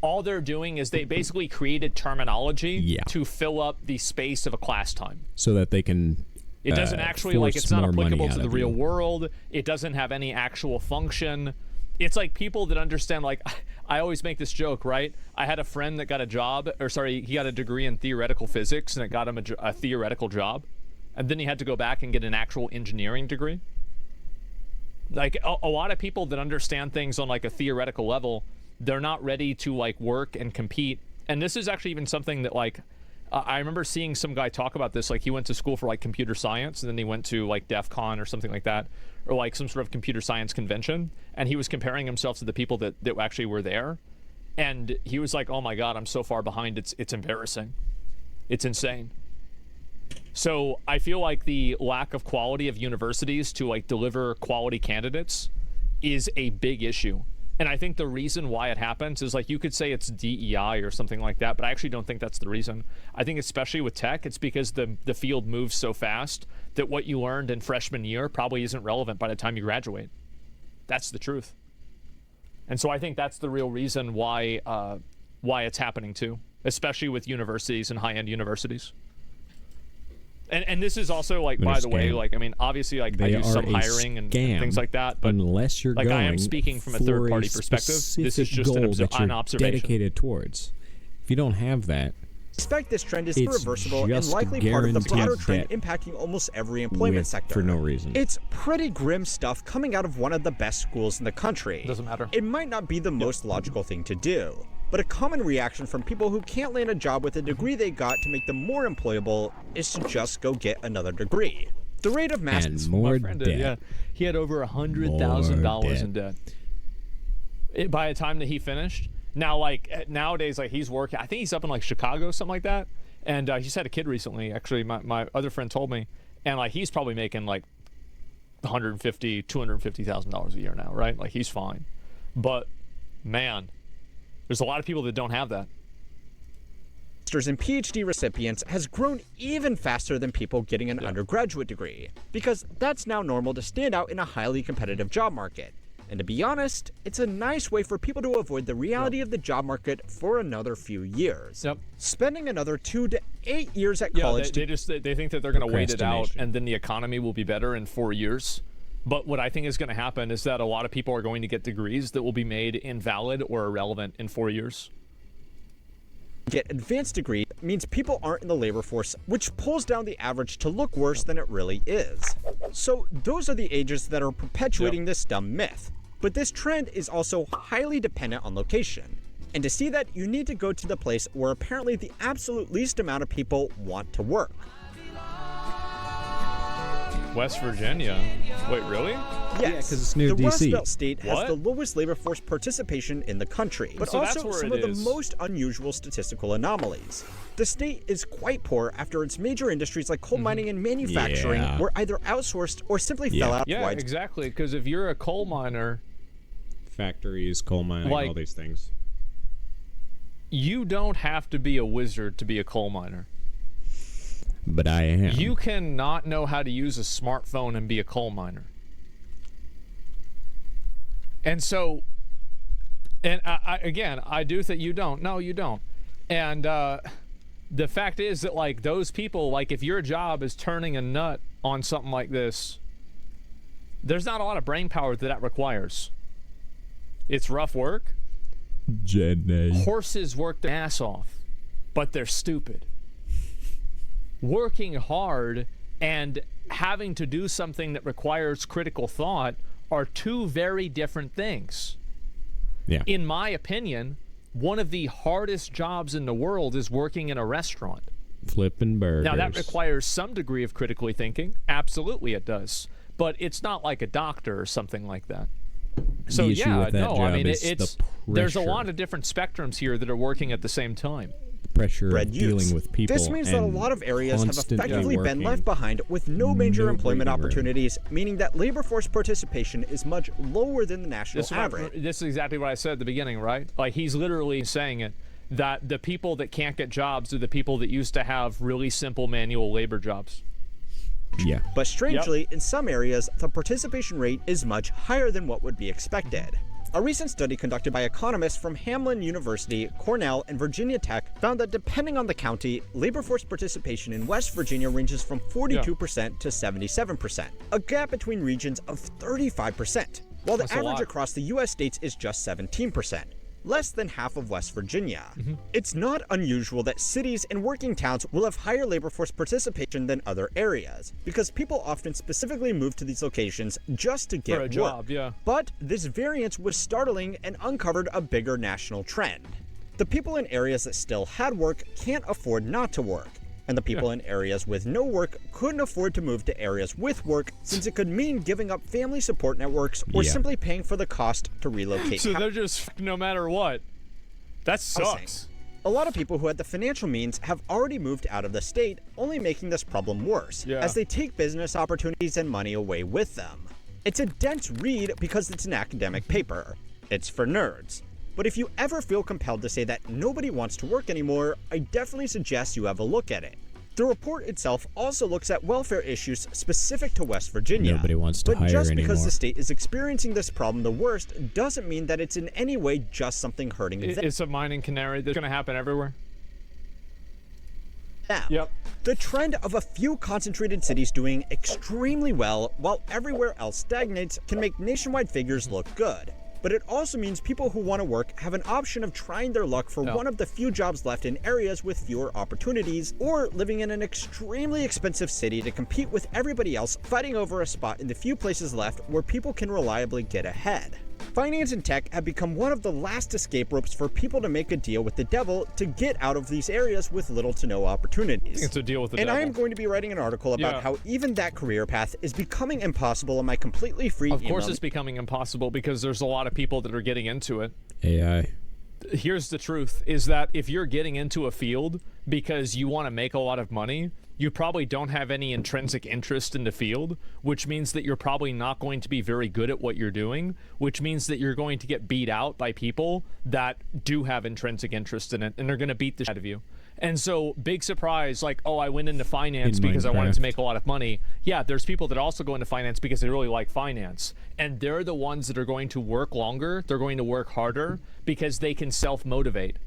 All they're doing is they basically created terminology to fill up the space of a class time. So that they can... It doesn't actually, it's not applicable to the real world. It doesn't have any actual function. It's like people that understand, I always make this joke, right? I had a friend that got he got a degree in theoretical physics, and it got him a theoretical job. And then he had to go back and get an actual engineering degree. Like, a lot of people that understand things on, a theoretical level, they're not ready to, work and compete. And this is actually even something that, I remember seeing some guy talk about this. He went to school for computer science, and then he went to DEF CON or something like that, or some sort of computer science convention, and he was comparing himself to the people that actually were there, and he was like, oh my god, I'm so far behind, it's embarrassing. It's insane. So I feel like the lack of quality of universities to deliver quality candidates is a big issue. And I think the reason why it happens is you could say it's DEI or something like that, but I actually don't think that's the reason. I think especially with tech, it's because the field moves so fast that what you learned in freshman year probably isn't relevant by the time you graduate. That's the truth. And so I think that's the real reason why it's happening too, especially with universities and high-end universities. And this is also by the way, obviously I do some hiring and things like that, but unless you're going I am speaking from a third party perspective. This is just an observation dedicated towards. If you don't have that, I suspect this trend is irreversible and likely part of the broader trend impacting almost every employment sector. For no reason. It's pretty grim stuff coming out of one of the best schools in the country. Doesn't matter. It might not be the most logical thing to do, but a common reaction from people who can't land a job with a degree they got to make them more employable is to just go get another degree. The rate of mass... And more debt. He had over $100,000 in debt by the time that he finished. Now, like nowadays, like he's working. I think he's up in like Chicago, something like that. And he's had a kid recently. Actually, my other friend told me, and like he's probably making like $250,000 a year now, right? Like he's fine. But man, there's a lot of people that don't have that. Masters and PhD recipients has grown even faster than people getting an undergraduate degree, because that's now normal to stand out in a highly competitive job market. And to be honest, it's a nice way for people to avoid the reality of the job market for another few years. Spending another 2 to 8 years at college. They think that they're going to wait it out and then the economy will be better in 4 years. But what I think is going to happen is that a lot of people are going to get degrees that will be made invalid or irrelevant in 4 years. Get advanced degree means people aren't in the labor force, which pulls down the average to look worse than it really is. So those are the ages that are perpetuating this dumb myth. But this trend is also highly dependent on location. And to see that, you need to go to the place where apparently the absolute least amount of people want to work. West Virginia? Wait, really? Yes, because it's near the DC. Rust Belt state has the lowest labor force participation in the country, but also some of the most unusual statistical anomalies. The state is quite poor after its major industries like coal mining and manufacturing were either outsourced or simply fell out. Yeah, exactly, because if you're a coal miner... Factories, coal mining, all these things. You don't have to be a wizard to be a coal miner. But I am. You cannot know how to use a smartphone and be a coal miner. And so, and I do think you don't. No, you don't. And the fact is that, like, those people, like, if your job is turning a nut on something like this, there's not a lot of brain power that requires. It's rough work. Jenny. Horses work their ass off, but they're stupid. Working hard and having to do something that requires critical thought are two very different things. Yeah. In my opinion, one of the hardest jobs in the world is working in a restaurant. Flipping burgers. Now, that requires some degree of critically thinking. Absolutely it does. But it's not like a doctor or something like that. So, yeah, no, I mean, there's a lot of different spectrums here that are working at the same time. Pressure of dealing with people. This means that a lot of areas have effectively been left behind with no major employment opportunities, meaning that labor force participation is much lower than the national average. This is exactly what I said at the beginning, right? Like, he's literally saying it, that the people that can't get jobs are the people that used to have really simple manual labor jobs. Yeah. But strangely, in some areas, the participation rate is much higher than what would be expected. A recent study conducted by economists from Hamline University, Cornell, and Virginia Tech found that depending on the county, labor force participation in West Virginia ranges from 42% to 77%, a gap between regions of 35%, while the average across the U.S. states is just 17%. Less than half of West Virginia. It's not unusual that cities and working towns will have higher labor force participation than other areas, because people often specifically move to these locations just to get for a job, But this variance was startling and uncovered a bigger national trend. The people in areas that still had work can't afford not to work, and the people in areas with no work couldn't afford to move to areas with work, since it could mean giving up family support networks or simply paying for the cost to relocate. So they're just no matter what. That sucks. A lot of people who had the financial means have already moved out of the state, only making this problem worse, as they take business opportunities and money away with them. It's a dense read because it's an academic paper. It's for nerds. But if you ever feel compelled to say that nobody wants to work anymore, I definitely suggest you have a look at it. The report itself also looks at welfare issues specific to West Virginia. Nobody wants to hire anymore. But just because the state is experiencing this problem the worst doesn't mean that it's in any way just something hurting them. It's a mining canary that's going to happen everywhere. Yep. The trend of a few concentrated cities doing extremely well while everywhere else stagnates can make nationwide figures look good. But it also means people who want to work have an option of trying their luck for one of the few jobs left in areas with fewer opportunities, or living in an extremely expensive city to compete with everybody else, fighting over a spot in the few places left where people can reliably get ahead. Finance and tech have become one of the last escape ropes for people to make a deal with the devil to get out of these areas with little to no opportunities. It's a deal with the devil. And I am going to be writing an article about how even that career path is becoming impossible in my completely free email. Of course it's becoming impossible because there's a lot of people that are getting into it. AI. here's the truth, is that if you're getting into a field because you want to make a lot of money, you probably don't have any intrinsic interest in the field, which means that you're probably not going to be very good at what you're doing, which means that you're going to get beat out by people that do have intrinsic interest in it, and they're going to beat the shit out of you. And so, big surprise, like, oh, I went into finance because I wanted to make a lot of money. Yeah, there's people that also go into finance because they really like finance. And they're the ones that are going to work longer, they're going to work harder, because they can self-motivate.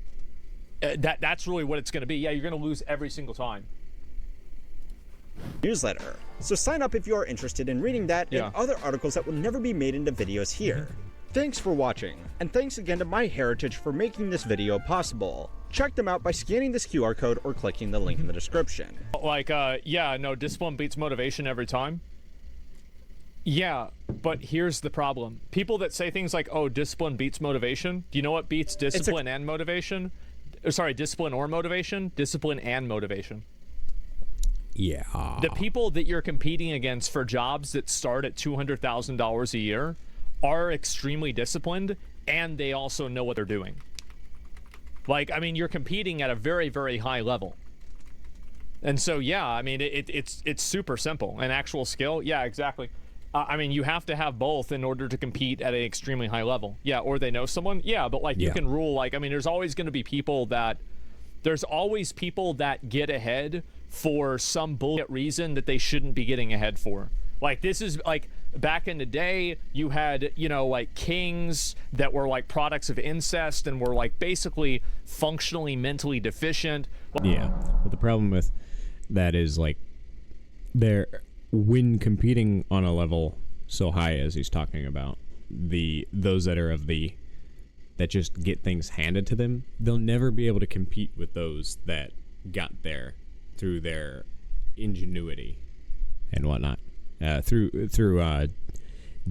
That's really what it's going to be. Yeah, you're going to lose every single time. Newsletter. So sign up if you are interested in reading that and other articles that will never be made into videos here. Thanks for watching, and thanks again to MyHeritage for making this video possible. Check them out by scanning this QR code or clicking the link in the description. Like, yeah, no, discipline beats motivation every time. Yeah, but here's the problem. People that say things like, oh, discipline beats motivation, do you know what beats discipline and motivation? Sorry, discipline or motivation? Discipline and motivation. Yeah. The people that you're competing against for jobs that start at $200,000 a year are extremely disciplined, and they also know what they're doing. Like, I mean, you're competing at a very, very high level. And so, yeah, I mean, it's super simple. An actual skill, yeah, exactly. I mean, you have to have both in order to compete at an extremely high level. Yeah, or they know someone. Yeah, but, like, you can rule, like, I mean, there's always going to be people that get ahead for some bullshit reason that they shouldn't be getting ahead for. Like, this is, like, back in the day, you had, you know, like, kings that were, like, products of incest and were, like, basically functionally mentally deficient. Yeah, but the problem with that is, like, when competing on a level so high as he's talking about, those that are that just get things handed to them, they'll never be able to compete with those that got there through their ingenuity and whatnot, through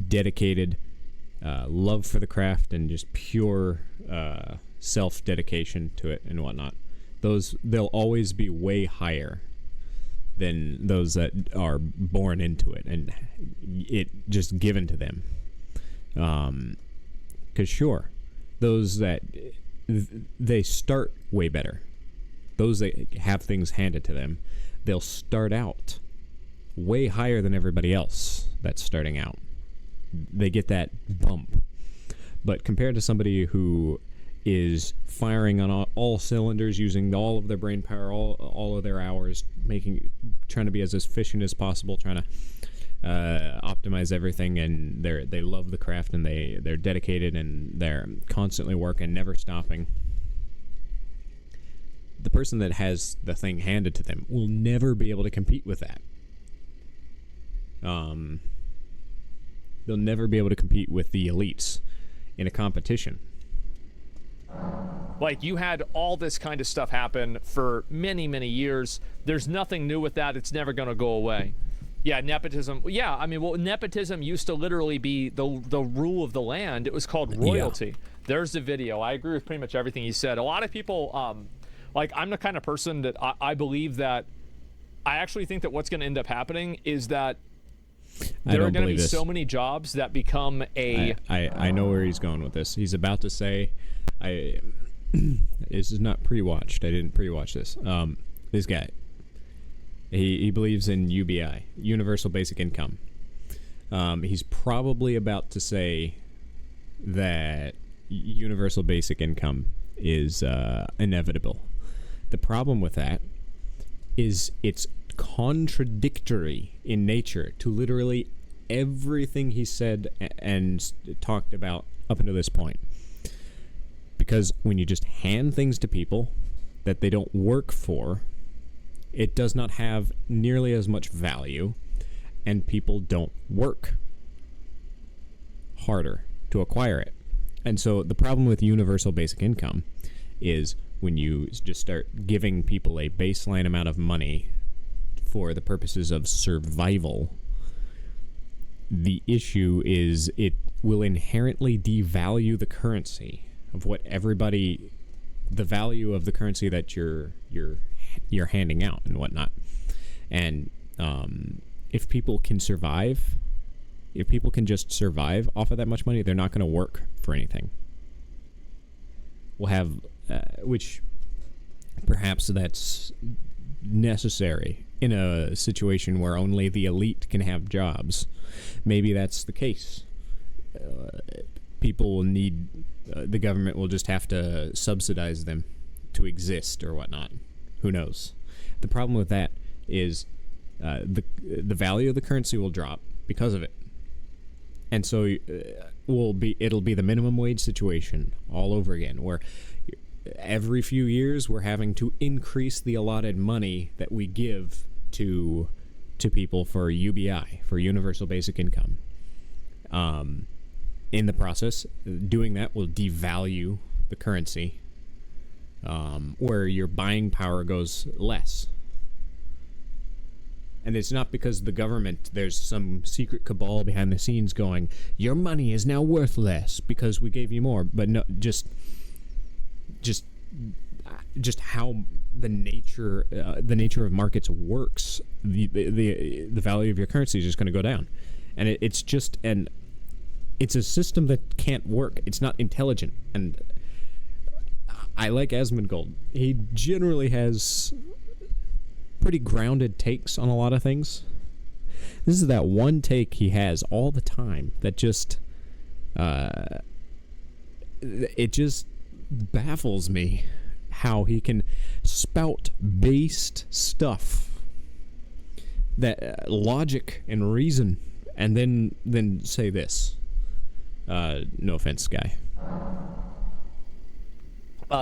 dedicated love for the craft and just pure self-dedication to it and whatnot. They'll always be way higher than those that are born into it and it just given to them. 'Cause sure, those that they start way better. Those that have things handed to them, they'll start out way higher than everybody else that's starting out. They get that bump. But compared to somebody who is firing on all cylinders, using all of their brain power, all of their hours, trying to be as efficient as possible, trying to optimize everything, and they love the craft, and they're dedicated, and they're constantly working, never stopping. The person that has the thing handed to them will never be able to compete with that. They'll never be able to compete with the elites in a competition. Like, you had all this kind of stuff happen for many, many years. There's nothing new with that. It's never going to go away. Yeah, nepotism. Yeah, I mean, well, nepotism used to literally be the rule of the land. It was called royalty. Yeah. There's the video. I agree with pretty much everything he said. A lot of people, like, I'm the kind of person that I believe that, I actually think that what's going to end up happening is that there are going to be so many jobs that become a... I know where he's going with this. He's about to say, this is not pre-watched. I didn't pre-watch this. This guy, he believes in UBI, Universal Basic Income. He's probably about to say that Universal Basic Income is inevitable. The problem with that is it's contradictory in nature to literally everything he said and talked about up until this point. Because when you just hand things to people that they don't work for, it does not have nearly as much value, and people don't work harder to acquire it. And so the problem with universal basic income is when you just start giving people a baseline amount of money for the purposes of survival, the issue is it will inherently devalue the currency of what everybody, the value of the currency that you're handing out and whatnot. And if people can survive, if people can just survive off of that much money, they're not going to work for anything. will have, which perhaps that's necessary in a situation where only the elite can have jobs. Maybe that's the case. People will need, the government will just have to subsidize them to exist or whatnot. Who knows? The problem with that is the value of the currency will drop because of it. And so it'll be the minimum wage situation all over again, where every few years we're having to increase the allotted money that we give to people for UBI, for universal basic income. In the process, doing that will devalue the currency, where your buying power goes less. And it's not because the government, there's some secret cabal behind the scenes going, your money is now worth less because we gave you more. But no, just how the nature of markets works, the value of your currency is just going to go down, and it's a system that can't work. It's not intelligent, and I like Asmongold. He generally has pretty grounded takes on a lot of things. This is that one take he has all the time that just it just baffles me how he can spout based stuff, that logic and reason, and then say this. No offense, guy.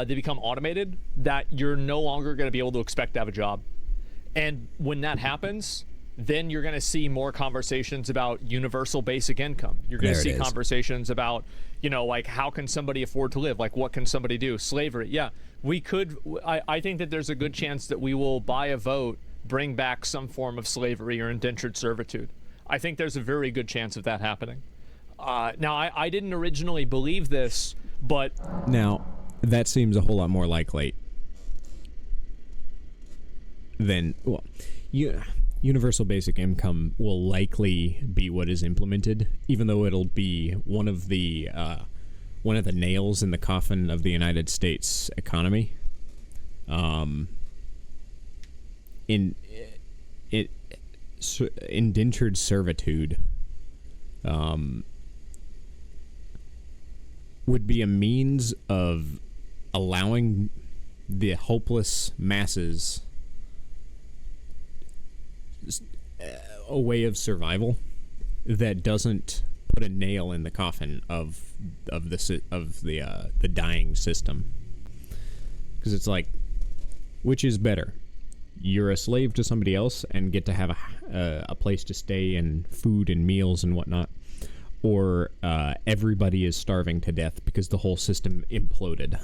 They become automated, that you're no longer going to be able to expect to have a job. And when that happens, then you're going to see more conversations about universal basic income. You're going to see conversations about, like, how can somebody afford to live? Like, what can somebody do? Slavery. Yeah, we could. I think that there's a good chance that we will, by a vote, bring back some form of slavery or indentured servitude. I think there's a very good chance of that happening. Now, I didn't originally believe this, but... Now, that seems a whole lot more likely than... Well, universal basic income will likely be what is implemented, even though it'll be one of the nails in the coffin of the United States economy. Indentured servitude would be a means of allowing the hopeless masses a way of survival that doesn't put a nail in the coffin of the dying system. Because it's like, which is better? You're a slave to somebody else and get to have a place to stay and food and meals and whatnot, or everybody is starving to death because the whole system imploded.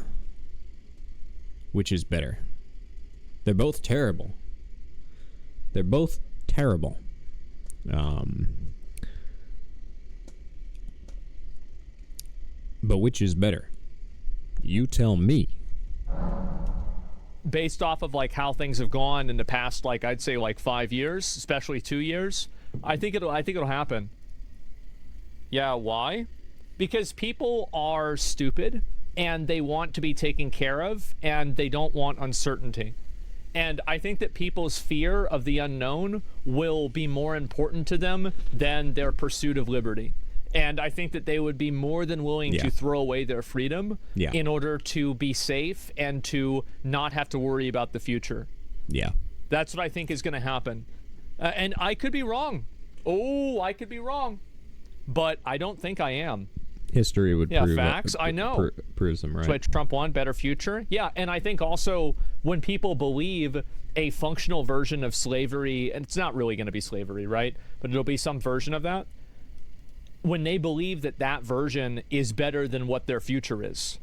Which is better? They're both terrible. They're both terrible. But which is better? You tell me. Based off of like how things have gone in the past, like I'd say like 5 years, especially 2 years, I think it'll happen. Yeah, why? Because people are stupid and they want to be taken care of and they don't want uncertainty. And I think that people's fear of the unknown will be more important to them than their pursuit of liberty. And I think that they would be more than willing to throw away their freedom in order to be safe and to not have to worry about the future. Yeah. That's what I think is going to happen. And I could be wrong. Oh, I could be wrong. But I don't think I am. History would prove facts. I know. Proves them right. That's why Trump won. Better future. Yeah, and I think also when people believe a functional version of slavery, and it's not really going to be slavery, right? But it'll be some version of that. When they believe that that version is better than what their future is,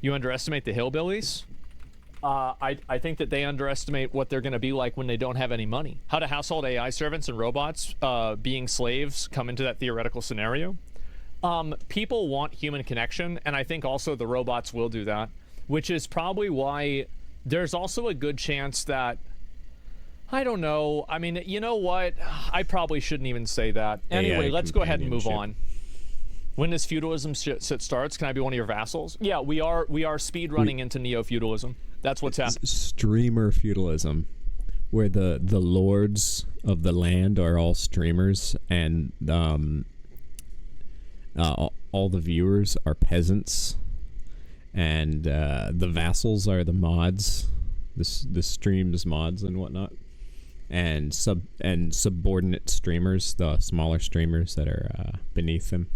you underestimate the hillbillies. I think that they underestimate what they're going to be like when they don't have any money. How do household AI servants and robots being slaves come into that theoretical scenario? People want human connection, and I think also the robots will do that, which is probably why there's also a good chance that, I don't know, I mean, you know what? I probably shouldn't even say that. Anyway, let's go ahead and move on. When this feudalism shit starts, can I be one of your vassals? Yeah, we are speed running into neo-feudalism. That's what's happening. Streamer feudalism, where the lords of the land are all streamers, and all the viewers are peasants, and the vassals are the mods, the streams mods and whatnot, and subordinate streamers, the smaller streamers that are beneath them.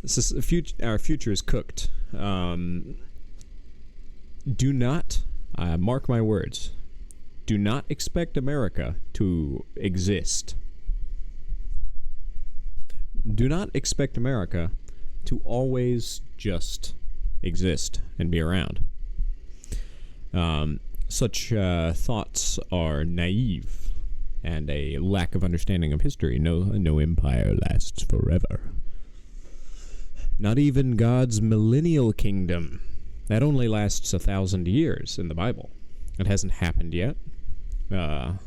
This is our future is cooked. Do not, mark my words, do not expect America to exist. Do not expect America to always just exist and be around. Such thoughts are naive and a lack of understanding of history. No empire lasts forever. Not even God's millennial kingdom. That only lasts 1,000 years in the Bible. It hasn't happened yet. But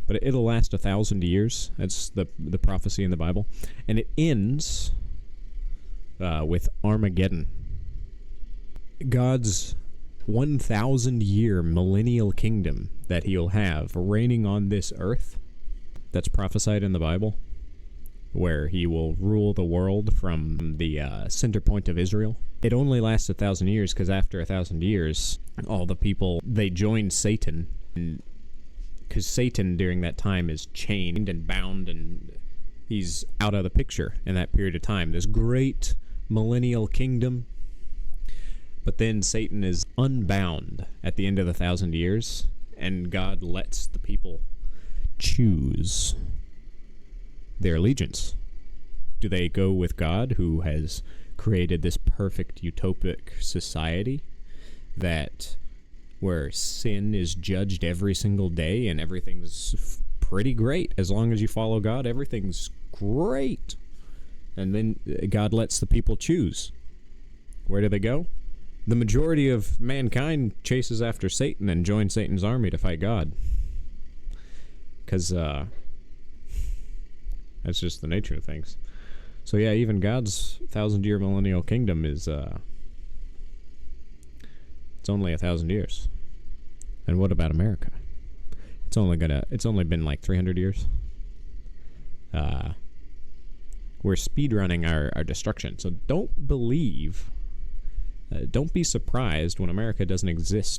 it'll last 1,000 years. That's the prophecy in the Bible. And it ends with Armageddon. God's 1,000-year millennial kingdom that he'll have reigning on this earth, that's prophesied in the Bible, where he will rule the world from the center point of Israel. It only lasts 1,000 years because after 1,000 years, all the people, they join Satan. Because Satan during that time is chained and bound, and he's out of the picture in that period of time. This great millennial kingdom. But then Satan is unbound at the end of the 1,000 years, and God lets the people choose their allegiance. Do they go with God, who has created this perfect utopic society that where sin is judged every single day and everything's pretty great as long as you follow God, everything's great, and then God lets the people choose? Where do they go? The majority of mankind chases after Satan and joins Satan's army to fight God, because that's just the nature of things. So yeah, even God's 1,000-year millennial kingdom is it's only 1,000 years. And what about America? It's only been like 300 years. We're speedrunning our destruction. So don't be surprised when America doesn't exist